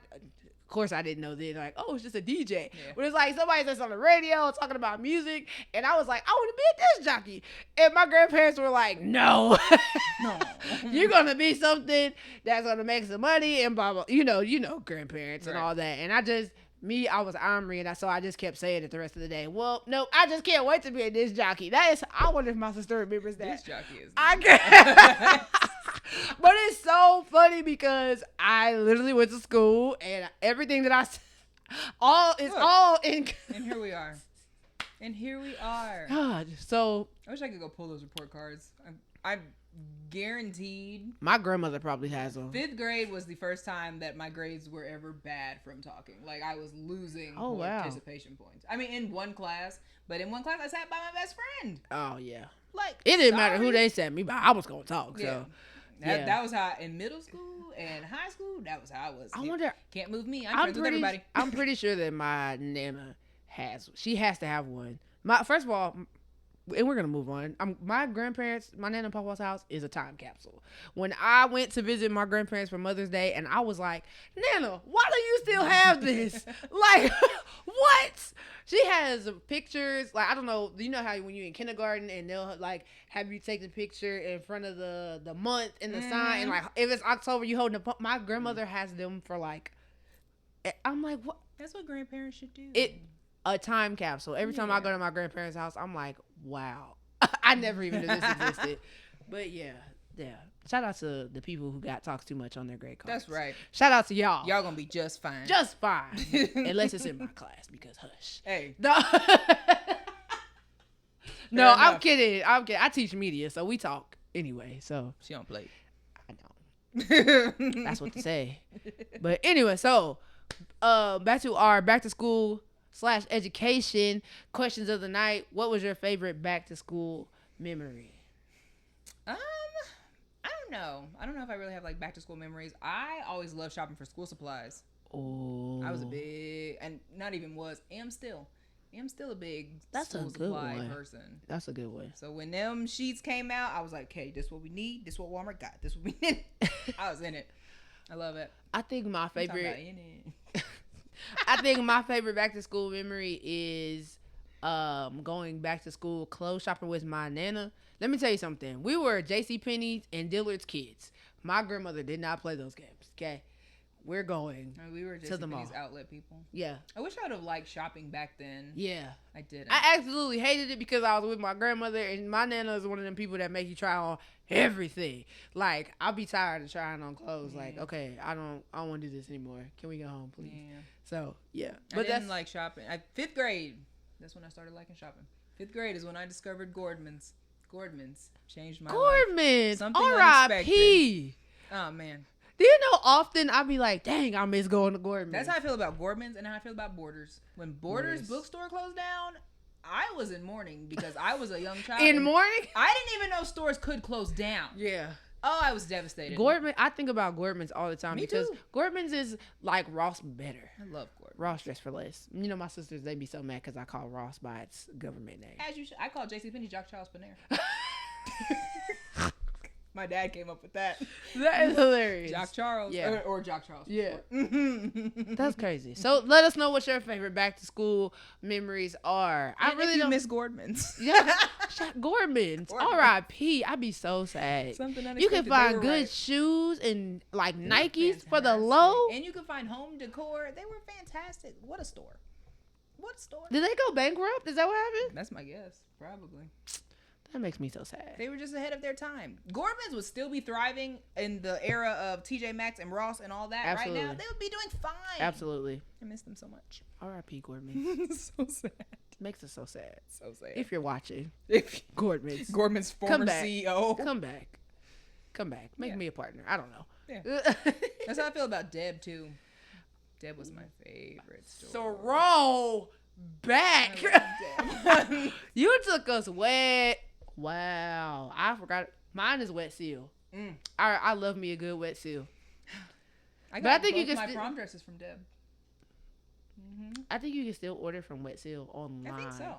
course I didn't know then like, oh, it's just a DJ. Yeah. But it's like somebody that's on the radio talking about music and I was like, I want to be a disc jockey. And my grandparents were like, no. No. You're going to be something that's going to make some money and blah, blah. You know, grandparents and all that. And I was ornery and so I just kept saying it the rest of the day. Well, no, I just can't wait to be a disc jockey. I wonder if my sister remembers that. Disc jockey is But it's so funny because I literally went to school and everything that I all in. And here we are. God, so I wish I could go pull those report cards. I'm guaranteed. My grandmother probably has them. 5th grade was the first time that my grades were ever bad from talking. Like I was losing participation points. I mean, in one class I sat by my best friend. Oh yeah. Like it didn't matter who they sat me by. I was gonna talk. Yeah. So. That was how in middle school and high school. That was how I was. I wonder. Can't move me. I'm friends with everybody. I'm pretty sure that my nana has. She has to have one. First of all, and we're gonna move on. My grandparents, my nana and papa's house is a time capsule. When I went to visit my grandparents for Mother's Day, and I was like, Nana, why do you still have this? Like, what? She has pictures. Like, I don't know. You know how when you're in kindergarten and they'll like have you take the picture in front of the month and the sign, and like if it's October, you holding my grandmother has them for like. I'm like, what? That's what grandparents should do. A time capsule. Every time I go to my grandparents' house, I'm like, wow. I never even knew this existed. But yeah. Shout out to the people who talks too much on their grade cards. That's right. Shout out to y'all. Y'all gonna be just fine. Just fine. Unless it's in my class, because hush. Hey. No, I'm kidding. I teach media, so we talk anyway. So she don't play. I don't. That's what to say. But anyway, so back to our back to school / education questions of the night. What was your favorite back to school memory? I don't know. I don't know if I really have like back to school memories. I always loved shopping for school supplies. Oh, I was a big, and not even was, am still a big That's school a good supply one. person. That's a good one. So when them sheets came out, I was like, okay, this what we need. This what Walmart got. This what we need. I was in it. I love it. I think my favorite. In it. I think my favorite back to school memory is going back to school clothes shopping with my nana. Let me tell you something. We were JCPenney's and Dillard's kids. My grandmother did not play those games. Okay, we're going. We were JCPenney's outlet people. Yeah. I wish I would have liked shopping back then. Yeah. I didn't. I absolutely hated it because I was with my grandmother, and my nana is one of them people that make you try on everything. Like, I'll be tired of trying on clothes. Yeah. Like, okay, I don't want to do this anymore. Can we go home, please? Yeah. So, yeah. But I didn't like shopping. 5th grade, that's when I started liking shopping. 5th grade is when I discovered Gordman's. Gordman's changed my life. Something R.I.P. Oh, man. Do you know often I be like, dang, I miss going to Gordman's. That's how I feel about Gordman's and how I feel about Borders. When Borders bookstore closed down, I was in mourning because I was a young child. In mourning? I didn't even know stores could close down. Yeah. Oh, I was devastated. I think about Gordman's all the time. Me because too. Gordman's is like Ross better. I love Gordman's. Ross dress for less. You know, my sisters, they be so mad because I call Ross by its government name. As you should. I call JCPenney Jock Charles Panera. My dad came up with that. That is hilarious. Jock Charles. Yeah. Or Jock Charles. Yeah. That's crazy. So let us know what your favorite back to school memories are. And I really don't miss Gordman's. Yeah. Gordman's. R.I.P. I'd be so sad. Something unexpected. You can find good shoes and like Nikes for the low. And you can find home decor. They were fantastic. What a store. What a store. Did they go bankrupt? Is that what happened? That's my guess. Probably. That makes me so sad. They were just ahead of their time. Gordman's would still be thriving in the era of TJ Maxx and Ross and all that. Absolutely. Right now, they would be doing fine. Absolutely. I miss them so much. R.I.P. Gordman's. So sad. Makes us so sad. So sad. If you're watching. Gordman's. Gordman's former CEO. Come back. Make me a partner. I don't know. Yeah. That's how I feel about Deb, too. Deb was my favorite store. So roll back. You took us wet. Wow, I forgot. Mine is Wet Seal. I love me a good Wet Seal. I think you can my prom dresses from Deb. I think you can still order from Wet Seal online. I think so.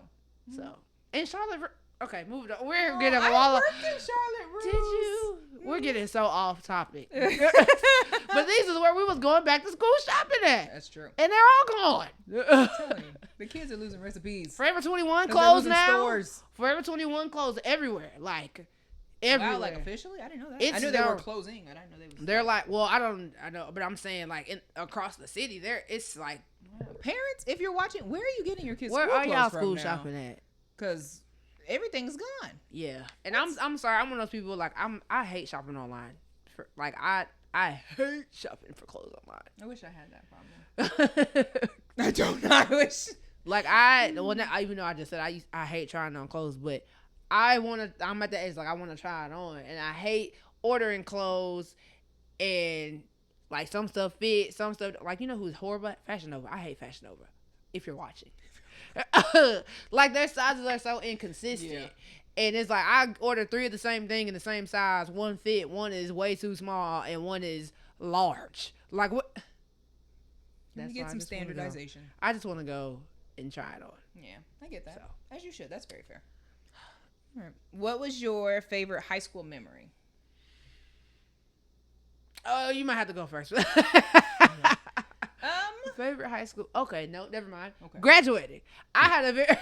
So in Charlotte. Okay, moving on. We're getting a wall. I worked in Charlotte Russe. Did you? We're getting so off topic. But this is where we was going back to school shopping at. That's true. And they're all gone. I'm telling you, the kids are losing recipes. Forever 21 closed now. Stores. Forever 21 closed everywhere. Like everywhere. Wow, like officially? I didn't know that. I knew they were closing. I didn't know they were. They're like, well, I know, but I'm saying like across the city, it's like. Parents, if you're watching, where are you getting your kids? Where are y'all school shopping at? Because everything's gone. Yeah, and I'm sorry. I'm one of those people like I hate shopping online. I hate shopping for clothes online. I wish I had that problem. I don't know. I wish. Like even though I just said I hate trying on clothes, but I'm at the age like I want to try it on, and I hate ordering clothes and like some stuff fit, some stuff like you know who's horrible? Fashion Nova. I hate Fashion Nova. If you're watching. Like their sizes are so inconsistent. Yeah. And it's like I ordered 3 of the same thing in the same size. One fit, one is way too small, and one is large. Like what? You get some standardization. I just want to go and try it on. Yeah, I get that. So. As you should. That's very fair. All right. What was your favorite high school memory? Oh, you might have to go first. Favorite high school? Okay, no, never mind. Okay. Graduating. I had a very...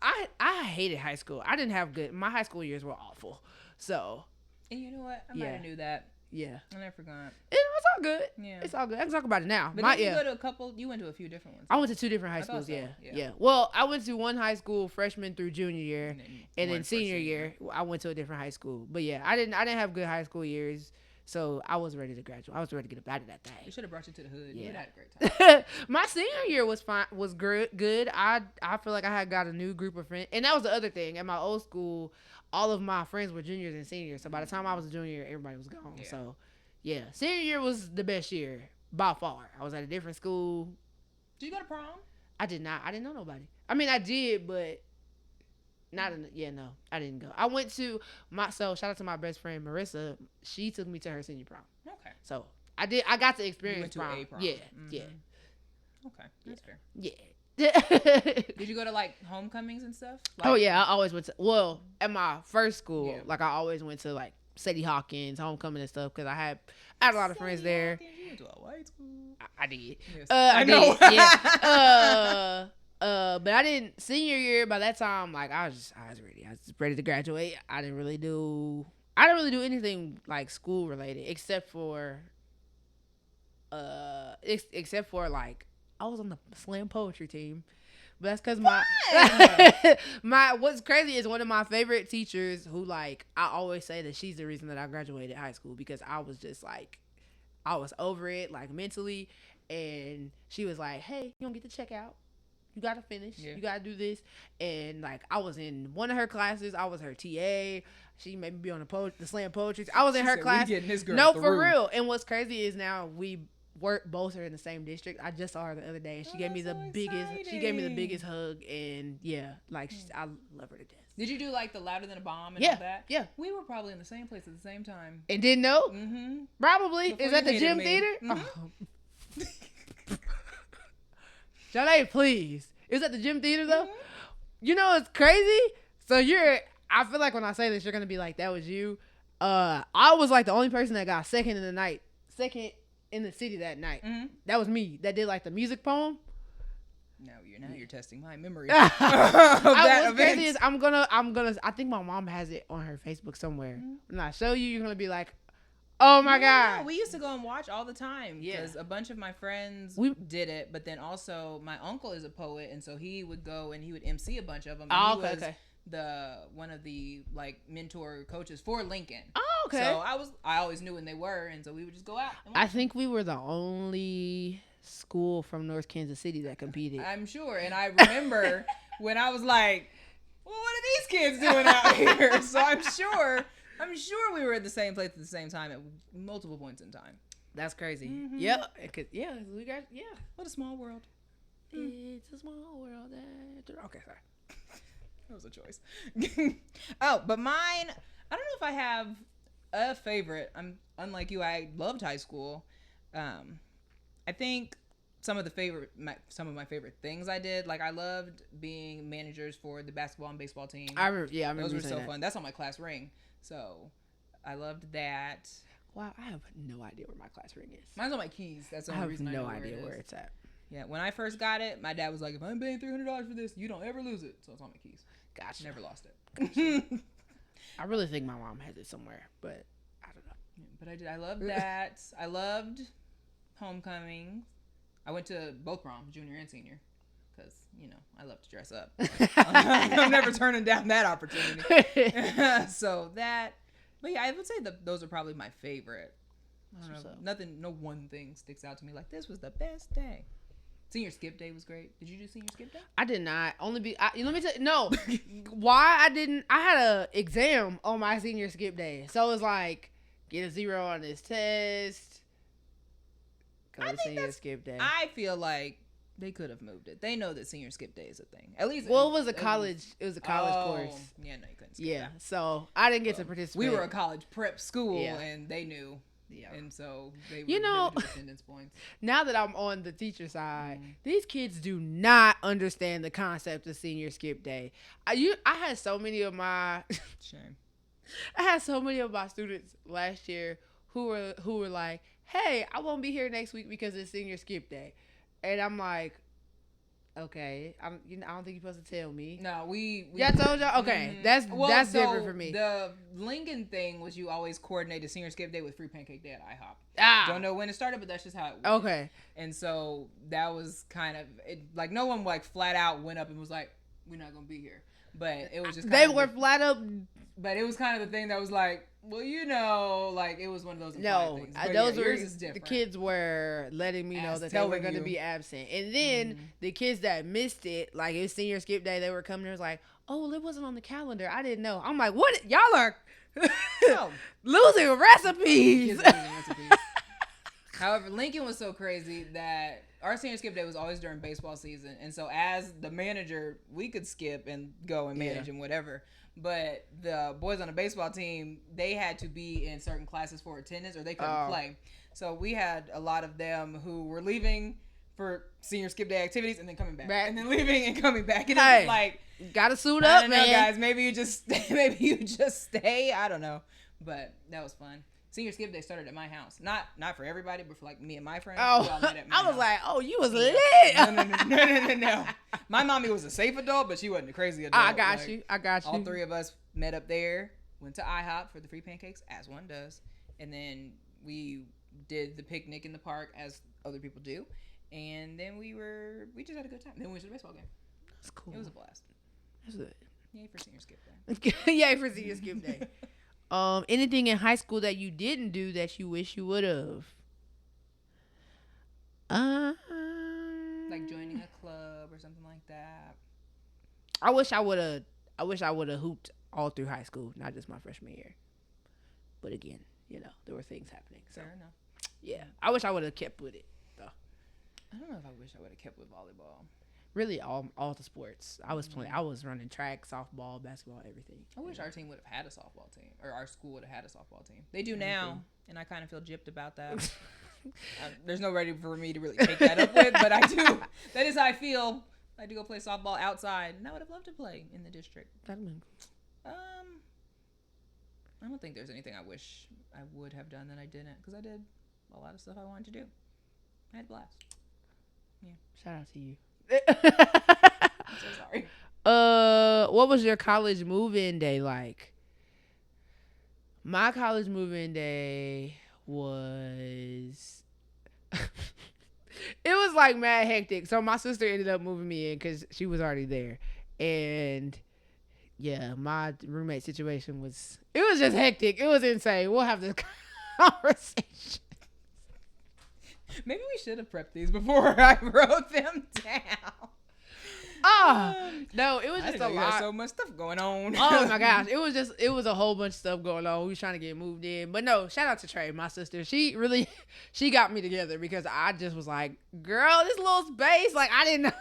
I hated high school. I didn't have good... My high school years were awful. So... And you know what? I might have knew that. Yeah. I never forgot. It's all good. Yeah. It's all good. I can talk about it now. But you go to a couple... You went to a few different ones. I went to 2 different high schools, so. Yeah. Well, I went to one high school freshman through junior year. And then senior year, I went to a different high school. But yeah, I didn't have good high school years. So I was ready to graduate. I was ready to get up out of that thing. We should have brought you to the hood. Yeah. You would have had a great time. My senior year was fine. Was good. I feel like I had got a new group of friends, and that was the other thing. At my old school, all of my friends were juniors and seniors. So by the time I was a junior, everybody was gone. Yeah. So yeah, senior year was the best year. by far. I was at a different school. Did you go to prom? I did not. I didn't know nobody. I mean, I did, but not in. No, I didn't go. I went to shout out to my best friend Marissa. She took me to her senior prom. Okay. So I did. I got to experience you went to prom. A prom. Yeah. Okay, that's fair. Yeah. Did you go to like homecomings and stuff? Oh yeah, I always went to. At my first school, like I always went to like Sadie Hawkins homecoming and stuff because I had a lot of friends there. You went to a white school. I did. Yes. I know. did. Yeah. But I didn't. Senior year, by that time, like I was ready. I was ready to graduate. I didn't really do anything like school related except for like I was on the slam poetry team. But that's because my what's crazy is one of my favorite teachers who like I always say that she's the reason that I graduated high school because I was just like I was over it like mentally, and she was like, hey, you don't get to check out, you gotta finish, you gotta do this. And like I was in one of her classes, I was her TA. She made me be on the slam poetry. I was in her class. No, for real. And what's crazy is now we both are in the same district. I just saw her the other day, and she gave me the biggest hug, and like I love her to death. Did you do like the louder than a bomb and all that? Yeah. We were probably in the same place at the same time. And didn't know? Mm-hmm. Probably. Before is that the gym theater? Mm-hmm. Oh. Janaé, please. Is that the gym theater though? Mm-hmm. You know it's crazy. So I feel like when I say this, you're gonna be like, that was you. I was like the only person that got second in the city that night. Mm-hmm. That was me. That did like the music poem. Now you're testing my memory. What's crazy is I'm gonna. I think my mom has it on her Facebook somewhere. Mm-hmm. When I show you, you're gonna be like, oh my god. No, we used to go and watch all the time because a bunch of my friends did it. But then also my uncle is a poet, and so he would go and he would MC a bunch of them. And okay. One of the like mentor coaches for Lincoln. Oh, okay. So I always knew when they were, and so we would just go out. I think we were the only school from North Kansas City that competed. I'm sure, and I remember when I was like, well, what are these kids doing out here? So I'm sure we were at the same place at the same time at multiple points in time. That's crazy. Mm-hmm. We got What a small world. It's a small world. Okay, sorry. That was a choice. Oh, but mine, I don't know if I have a favorite. Unlike you, I loved high school. I think some of my favorite things I did, like I loved being managers for the basketball and baseball team. I remember those were so fun. That's on my class ring. So I loved that. Wow, I have no idea where my class ring is. Mine's on my keys. That's the only reason I know where it is. I have no idea where it's at. Yeah, when I first got it, my dad was like, if I'm paying $300 for this, you don't ever lose it. So it's on my keys. Gotcha. Never lost it. Gotcha. I really think my mom has it somewhere, but I don't know. Yeah, but I did. I loved that. I loved homecoming. I went to both proms, junior and senior, because, I love to dress up. I'm never turning down that opportunity. So that, but yeah, I would say those are probably my favorite. I don't know. No one thing sticks out to me like this was the best day. Senior skip day was great. Did you do senior skip day? I did not. Let me tell you, no. Why I didn't? I had a exam on my senior skip day, so it was like get a 0 on this test. Go to senior skip day. I feel like they could have moved it. They know that senior skip day is a thing. At least. Well, it was a college course. Yeah, no, you couldn't. Skip that. Yeah, so I didn't get to participate. We were a college prep school, and they knew. Yeah. And so they would do attendance points. Now that I'm on the teacher side, these kids do not understand the concept of senior skip day. I had so many of my shame. I had so many of my students last year who were like, "Hey, I won't be here next week because it's senior skip day," and I'm like, okay, I don't think you're supposed to tell me. No, we I told y'all. Okay, that's different for me. The Lincoln thing was you always coordinated senior skip day with free pancake day at IHOP. Don't know when it started, but that's just how it went. Okay. And so that was kind of it, like no one like flat out went up and was like, "We're not gonna be here," but it was just they were flat up. But it was kind of the thing that was like, well, like it was one of those. No, things. Those were the kids were letting me know that they were going to be absent, and then the kids that missed it, like it was senior skip day, they were coming. It was like, oh, well, it wasn't on the calendar. I didn't know. I'm like, what? Y'all are losing recipes. However, Lincoln was so crazy that our senior skip day was always during baseball season. And so as the manager, we could skip and go and manage and whatever. But the boys on the baseball team, they had to be in certain classes for attendance or they couldn't play. So we had a lot of them who were leaving for senior skip day activities and then coming back. And then leaving and coming back. And it's like, gotta suit up, I don't know, guys. Maybe you just stay. I don't know. But that was fun. Senior skip day started at my house. Not for everybody, but for like me and my friends. Oh, we all met at my I was house. like, oh, you was lit. No. My mommy was a safe adult, but she wasn't a crazy adult. I got you. All three of us met up there, went to IHOP for the free pancakes, as one does. And then we did the picnic in the park, as other people do. And then we just had a good time. Then we went to the baseball game. That's cool. It was a blast. That's good. Yay for senior skip day. Yay for senior skip day. Anything in high school that you didn't do that you wish you would have? Like joining a club or something like that. I wish I would have hooped all through high school, not just my freshman year. But again, there were things happening. So Fair enough. Yeah, I wish I would have kept with it though. I don't know if I wish I would have kept with volleyball. Really, all the sports. I was playing. I was running track, softball, basketball, everything. I wish our team would have had a softball team, or our school would have had a softball team. They do now, and I kind of feel gypped about that. There's nobody for me to really take that up with, but I do. That is how I feel. I do go play softball outside, and I would have loved to play in the district. That'd been I don't think there's anything I wish I would have done that I didn't, because I did a lot of stuff I wanted to do. I had a blast. Yeah. Shout out to you. I'm so sorry. What was your college move-in day like? My college move-in day was it was like mad hectic. So my sister ended up moving me in because she was already there, and yeah, my roommate situation was just hectic. It was insane. We'll have this conversation. Maybe we should have prepped these before I wrote them down. No, it was just a lot. So much stuff going on. Oh my gosh, it was a whole bunch of stuff going on. We was trying to get moved in, but no, shout out to Trey, my sister. She got me together because I just was like, girl, this little space, like I didn't know.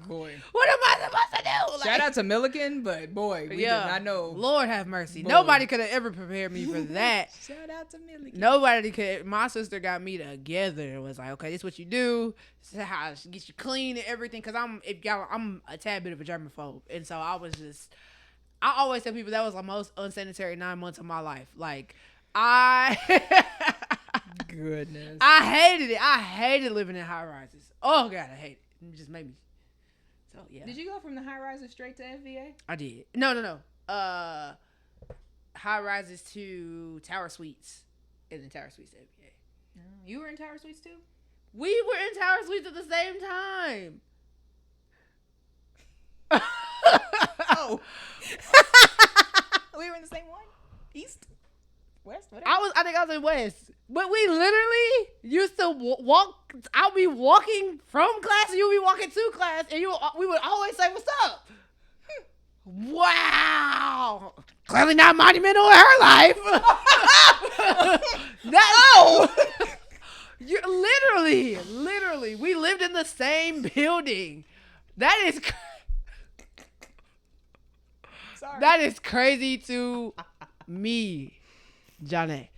Boy, what am I supposed to do? Like, shout out to Milliken, but boy, we did not know. Lord have mercy. Boy. Nobody could have ever prepared me for that. Shout out to Milliken. Nobody could. My sister got me together and was like, okay, this is what you do. This is how she gets you clean and everything. Cause I'm a tad bit of a germaphobe, and so I always tell people that was the most unsanitary 9 months of my life. Like goodness, I hated it. I hated living in high rises. Oh God, I hate it. It just made me. So yeah. Did you go from the high rises straight to FVA? I did. No. High rises to Tower Suites, and then Tower Suites to FVA. You were in Tower Suites too? We were in Tower Suites at the same time. Oh. We were in the same one? East? West? Whatever. I think I was in West. But we literally used to walk. I'll be walking from class, and you'll be walking to class, and we would always say, "What's up?" Wow. Clearly not monumental in her life. You're literally, we lived in the same building. That is Sorry. That is crazy to me, Janaé.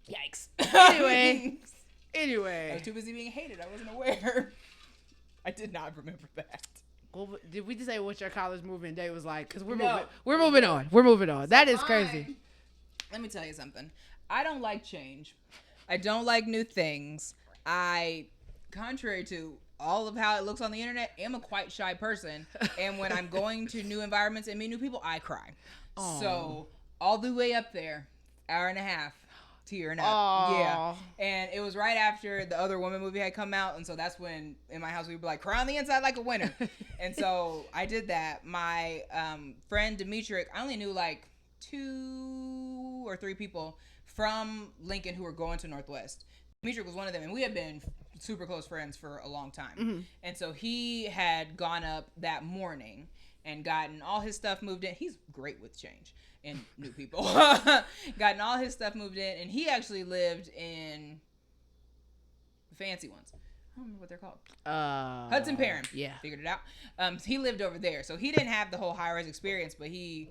Yikes. Anyway. I was too busy being hated. I wasn't aware. I did not remember that. Well, did we just say what your college moving day was like? Because we're moving on. We're moving on. That is crazy. Let me tell you something. I don't like change. I don't like new things. Contrary to all of how it looks on the internet, am a quite shy person. And when I'm going to new environments and meet new people, I cry. Aww. So all the way up there, hour and a half. Tearing up. Aww. Yeah. And it was right after the Other Woman movie had come out, and so that's when in my house we would be like, cry on the inside like a winner. And so I did that. My friend Demetric, I only knew like 2 or 3 people from Lincoln who were going to Northwest. Demetric was one of them, and we had been super close friends for a long time. Mm-hmm. And so he had gone up that morning and gotten all his stuff moved in. He's great with change and new people. Gotten all his stuff moved in, and he actually lived in fancy ones. I don't remember what they're called. Hudson Perrin. Yeah. Figured it out. He lived over there. So he didn't have the whole high-rise experience, but he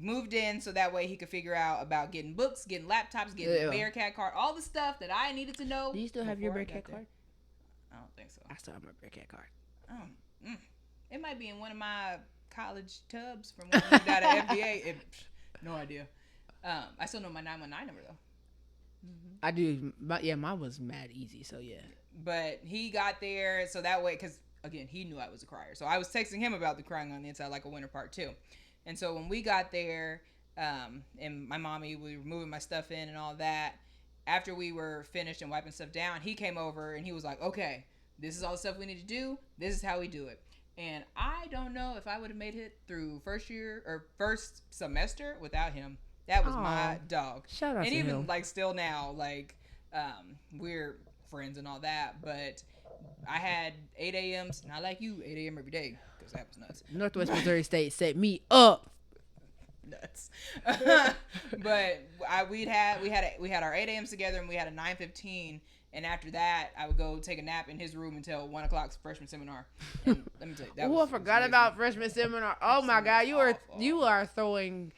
moved in so that way he could figure out about getting books, getting laptops, getting a Bearcat card, all the stuff that I needed to know. Do you still have your Bearcat card? I don't think so. I still have my Bearcat card. Oh, it might be in one of my college tubs from when I lived out at FBA. No idea. I still know my 919 number though. Mm-hmm. I do. Mine was mad easy. So yeah. But he got there so that way, because again, he knew I was a crier. So I was texting him about the crying on the inside like a winter part 2. And so when we got there, and my mommy, we were moving my stuff in and all that. After we were finished and wiping stuff down, he came over and he was like, okay, this is all the stuff we need to do. This is how we do it. And I don't know if I would have made it through first semester without him. That was my dog. Shout out and to even him. like still now, like we're friends and all that, but I had 8 a.m.s, not like you, 8 a.m. every day, because that was nuts. Northwest Missouri State set me up. Nuts. But we had our 8 a.m.s together, and we had a 9:15. And after that, I would go take a nap in his room until 1 o'clock freshman seminar. And let me tell you, that I forgot about freshman seminar. Oh my God, you are throwing.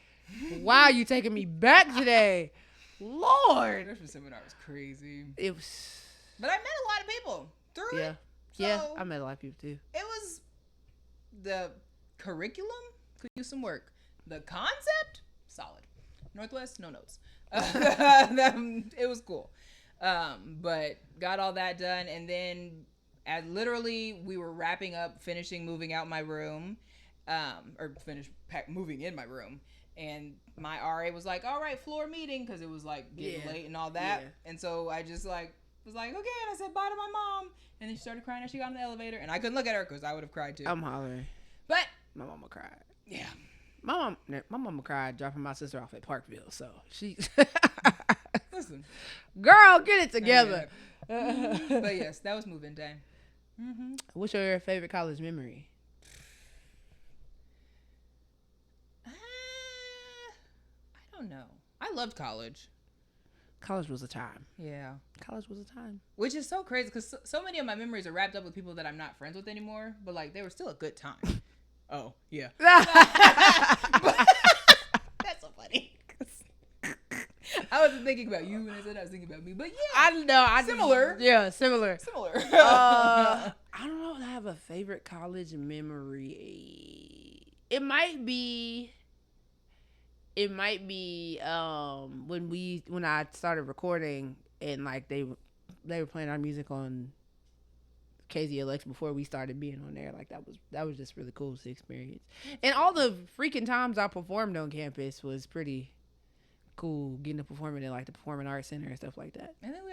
Wow, you taking me back today, Lord. Freshman seminar was crazy. It was. But I met a lot of people through it. Yeah, I met a lot of people too. It was the curriculum could use some work. The concept solid. Northwest, no notes. It was cool. But got all that done, and then we were wrapping up, moving out my room, moving in my room, and my RA was like, all right, floor meeting, because it was like getting late and all that, and so I just like was like, okay, and I said bye to my mom, and then she started crying as she got in the elevator, and I couldn't look at her because I would have cried too. I'm hollering. But my mama cried. Yeah. My mama cried dropping my sister off at Parkville, so she... Listen. Girl, get it together. But yes, that was move-in day. Mm-hmm. What's your favorite college memory? I don't know. I loved college. College was a time. Yeah. College was a time. Which is so crazy because so many of my memories are wrapped up with people that I'm not friends with anymore, but like they were still a good time. Oh, yeah. That's so funny. I wasn't thinking about you when I said I was thinking about me, but yeah. I know. Similar. Similar. I don't know if I have a favorite college memory. It might be when I started recording and like they were playing our music on KZLX before we started being on there. Like that was just really cool to experience. And all the freaking times I performed on campus was pretty cool, getting to performing in like the Performing Arts Center and stuff like that. And then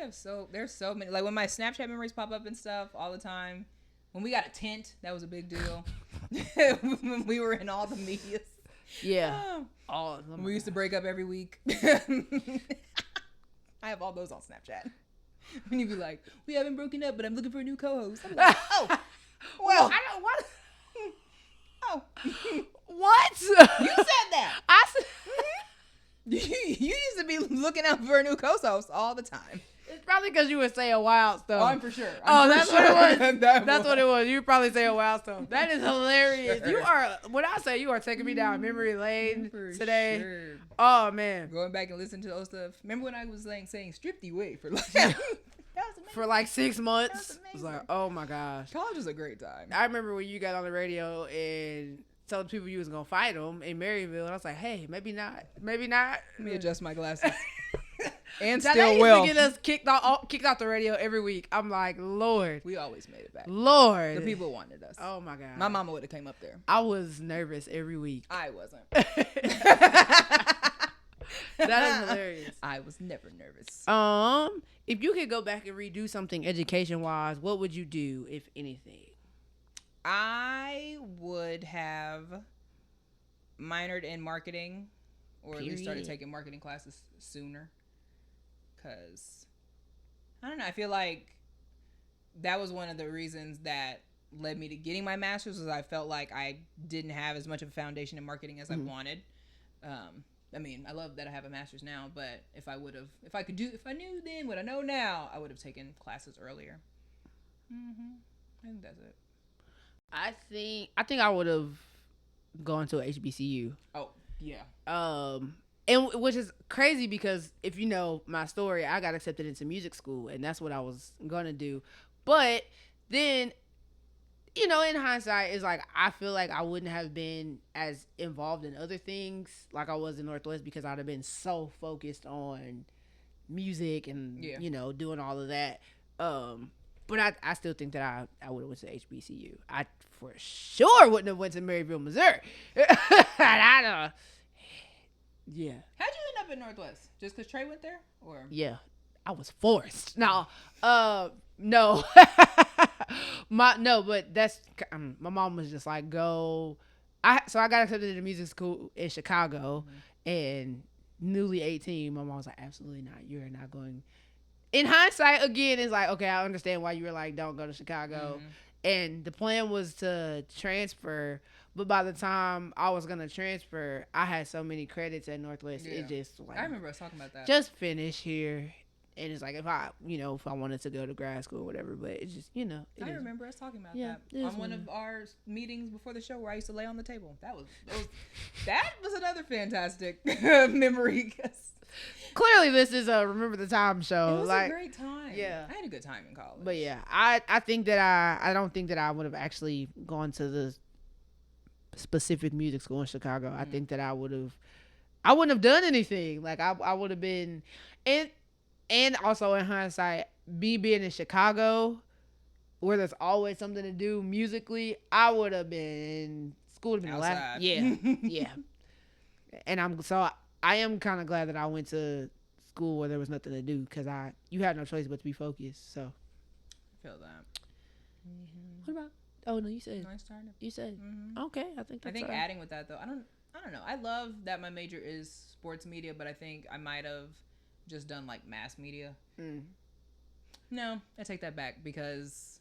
there's so many, like when my Snapchat memories pop up and stuff all the time. When we got a tent, that was a big deal. When we were in all the medias. Yeah. We used to break up every week. I have all those on Snapchat. When you be like, we haven't broken up, but I'm looking for a new co-host. I'm like, oh, well, I don't what. Oh, what? You said that. I said. You used to be looking out for a new co-host all the time. It's probably because you were saying wild stuff. Oh, I'm for sure. That's what it was. That's what it was. You were probably saying wild stuff. That is hilarious. Sure. You are, when I say you are taking me down memory lane today. Sure. Oh, man. Going back and listening to those stuff. Remember when I was like saying stripped away for like, for like 6 months? It was like, oh my gosh. College was a great time. I remember when you got on the radio and told people you was going to fight them in Maryville. And I was like, hey, maybe not. Maybe not. Let me adjust my glasses. And Janaé still will. Used to get us kicked off the radio every week. I'm like, Lord. We always made it back. Lord. The people wanted us. Oh my God. My mama would have came up there. I was nervous every week. I wasn't. That is hilarious. I was never nervous. If you could go back and redo something education wise, what would you do, if anything? I would have minored in marketing, or at least started taking marketing classes sooner. Because, I don't know, I feel like that was one of the reasons that led me to getting my master's, was I felt like I didn't have as much of a foundation in marketing as I wanted. I mean, I love that I have a master's now, but if I knew then what I know now, I would have taken classes earlier. I think that's it. I think I would have gone to a HBCU. Oh yeah. And which is crazy because if you know my story, I got accepted into music school, and that's what I was gonna do. But then, in hindsight, it's like I feel like I wouldn't have been as involved in other things like I was in Northwest because I'd have been so focused on music and doing all of that. But I still think that I would have went to HBCU. I for sure wouldn't have went to Maryville, Missouri. Yeah. How'd you end up in Northwest? Just because Trey went there, or? Yeah, I was forced. No, no, but that's my mom was just like go. So I got accepted to music school in Chicago, and newly 18, my mom was like, absolutely not. You're not going. In hindsight, again, it's like, okay, I understand why you were like, don't go to Chicago. And the plan was to transfer, but by the time I was going to transfer, I had so many credits at Northwest. Yeah. It just like, I remember us talking about that. Just finish here. And it's like, if I wanted to go to grad school or whatever, but it's just, I remember us talking about that on one of our meetings before the show where I used to lay on the table. That was another fantastic memory. Clearly, this is a Remember the Time show. It was a great time. Yeah, I had a good time in college. But yeah, I think that I don't think that I would have actually gone to the specific music school in Chicago. I think that I wouldn't have done anything. Like I would have been, and also in hindsight, me being in Chicago, where there's always something to do musically, I would have been school to be outside. Yeah. And I am kind of glad that I went to school where there was nothing to do because you had no choice but to be focused. So I feel that. What about? Oh no, you said. No, I started. You said. Okay, I think adding with that though, I don't know. I love that my major is sports media, but I think I might have just done like mass media. No, I take that back because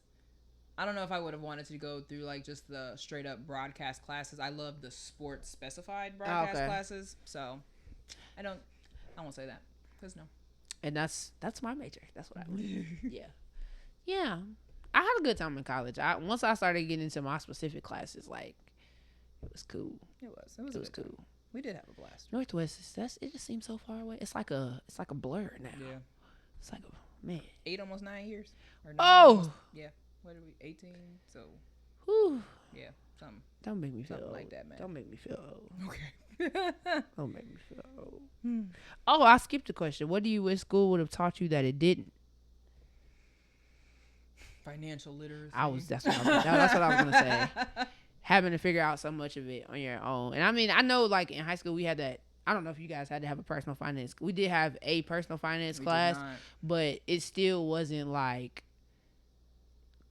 I don't know if I would have wanted to go through like just the straight up broadcast classes. I love the sports specified broadcast classes, so. I won't say that because no. And that's my major. That's what I would. Yeah. I had a good time in college. Once I started getting into my specific classes, like it was cool. It was cool. Time. We did have a blast. Northwest it just seems so far away. It's like a blur now. Yeah. It's like a man. 8 almost 9 years. Or 9 almost, yeah. What are we? 18. So. Whew. Yeah. Something. Don't make me feel something old. Like that, man. Don't make me feel old. Okay. Don't make me feel old. Oh, I skipped the question. What do you wish school would have taught you that it didn't? Financial literacy. That's what I was gonna say. Having to figure out so much of it on your own. And I mean, I know like in high school we had that. I don't know if you guys had to have a personal finance. We did have a personal finance class, but it still wasn't like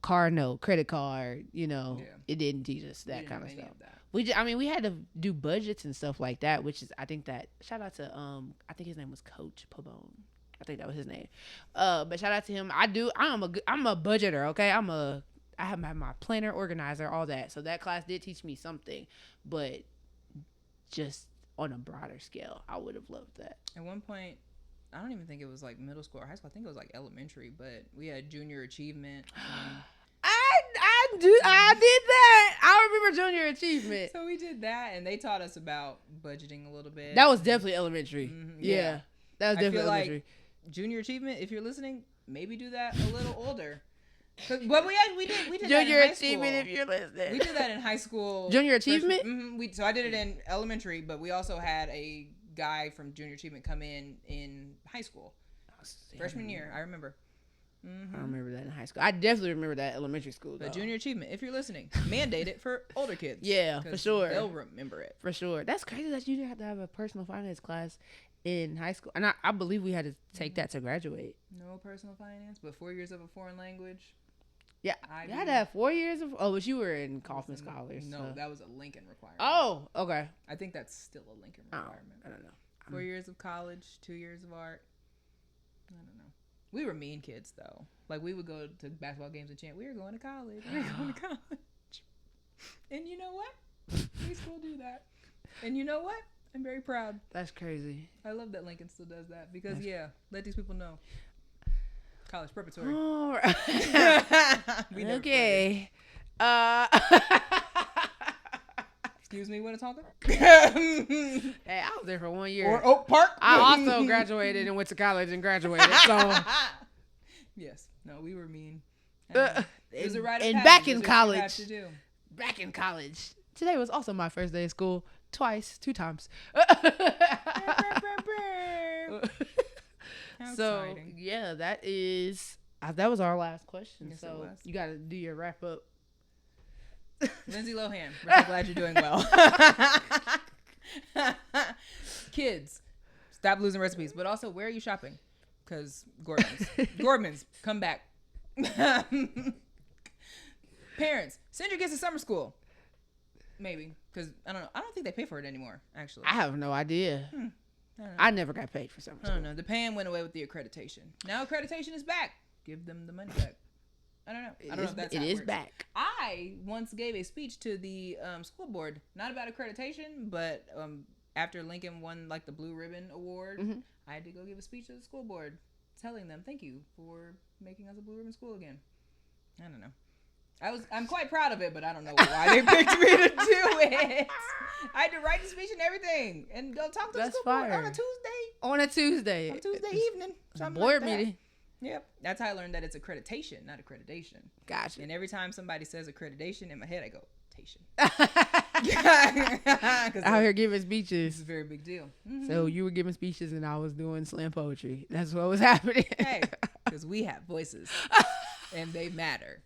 car note, credit card. It didn't teach us that kind of stuff. We had to do budgets and stuff like that, which is, I think that, shout out to, I think his name was Coach Pabon. I think that was his name. But shout out to him. I'm a budgeter, okay? I have my planner, organizer, all that. So that class did teach me something, but just on a broader scale, I would have loved that. At one point, I don't even think it was like middle school or high school. I think it was like elementary, but we had junior achievement. I did that. I remember junior achievement. So we did that, and they taught us about budgeting a little bit. That was definitely elementary. Yeah, that was definitely elementary. Like junior achievement, if you're listening, maybe do that a little older. But we did junior that in high achievement school. if you're listening. We did that in high school. Junior achievement? So I did it in elementary, but we also had a guy from junior achievement come in high school. Freshman year, I remember. I remember that in high school. I definitely remember that elementary school, though. But junior achievement, if you're listening, mandate it for older kids. Yeah, for sure. They'll remember it. For sure. That's crazy that you didn't have to have a personal finance class in high school. And I believe we had to take that to graduate. No personal finance, but 4 years of a foreign language. Yeah, you had to have 4 years of... Oh, but you were in Kaufman Scholars. No, so. that was a Lincoln requirement. Oh, okay. I think that's still a Lincoln requirement. I don't know. 4 years of college, 2 years of art. I don't know. We were mean kids, though. Like, we would go to basketball games and chant, we were going to college. We were going to college. And you know what? We still do that. And you know what? I'm very proud. That's crazy. I love that Lincoln still does that. Because, let these people know. College preparatory. All right. Okay. Excuse me, what a talker? Hey, I was there for 1 year. Or Oak Park. I also graduated and went to college and graduated. So yes. No, we were mean. It was a rite of passage. back in college. Back in college. Today was also my first day of school. 2 times. So exciting. yeah, that was our last question. Yes, so you got to do your wrap up. Lindsay Lohan, we're so glad you're doing well. Kids, stop losing recipes, but also where are you shopping? Because Gordman's, come back. Parents, send your kids to summer school. Maybe, because I don't know. I don't think they pay for it anymore. Actually, I have no idea. I never got paid for summer school. I don't know. The paying went away with the accreditation. Now accreditation is back. Give them the money back. I don't know. I don't know if that's how it works. Back. I once gave a speech to the school board, not about accreditation, but after Lincoln won like the Blue Ribbon Award, I had to go give a speech to the school board, telling them thank you for making us a Blue Ribbon school again. I don't know. I'm quite proud of it, but I don't know why they picked me to do it. I had to write the speech and everything, and go talk to the school board on a Tuesday evening. Board meeting. Yep. That's how I learned that it's accreditation, not accreditation. Gotcha. And every time somebody says accreditation, in my head I go, tation. Out here giving speeches. It's a very big deal. So you were giving speeches and I was doing slam poetry. That's what was happening. Hey, because we have voices and they matter.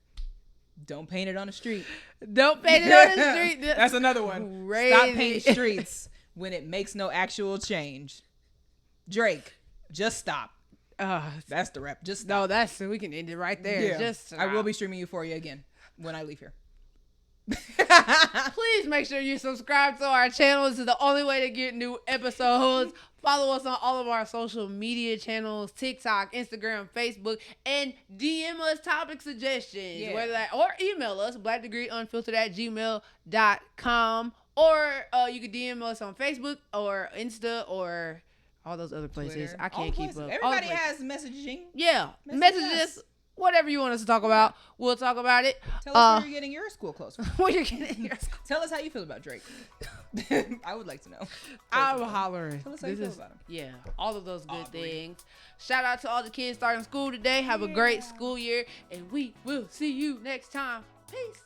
Don't paint it on the street. Don't paint it on the street. That's another one. Crazy. Stop painting streets when it makes no actual change. Drake, just stop. That's the rap. Just stop. No, we can end it right there. Yeah. Just stop. I will be streaming Euphoria again when I leave here. Please make sure you subscribe to our channel. This is the only way to get new episodes. Follow us on all of our social media channels, TikTok, Instagram, Facebook, and DM us topic suggestions. Yeah. Whether that or email us, blackdegreeunfiltered@gmail.com, or you can DM us on Facebook or Insta or all those other places. Twitter. I can't keep up. Everybody has messaging. Yeah, messages. Whatever you want us to talk about, we'll talk about it. Tell us where you're getting your school clothes from. Where you're getting your school. Tell us how you feel about Drake. I would like to know. I'm hollering. Tell us how you feel about him. Yeah, all of those good things. Shout out to all the kids starting school today. Have a great school year, and we will see you next time. Peace.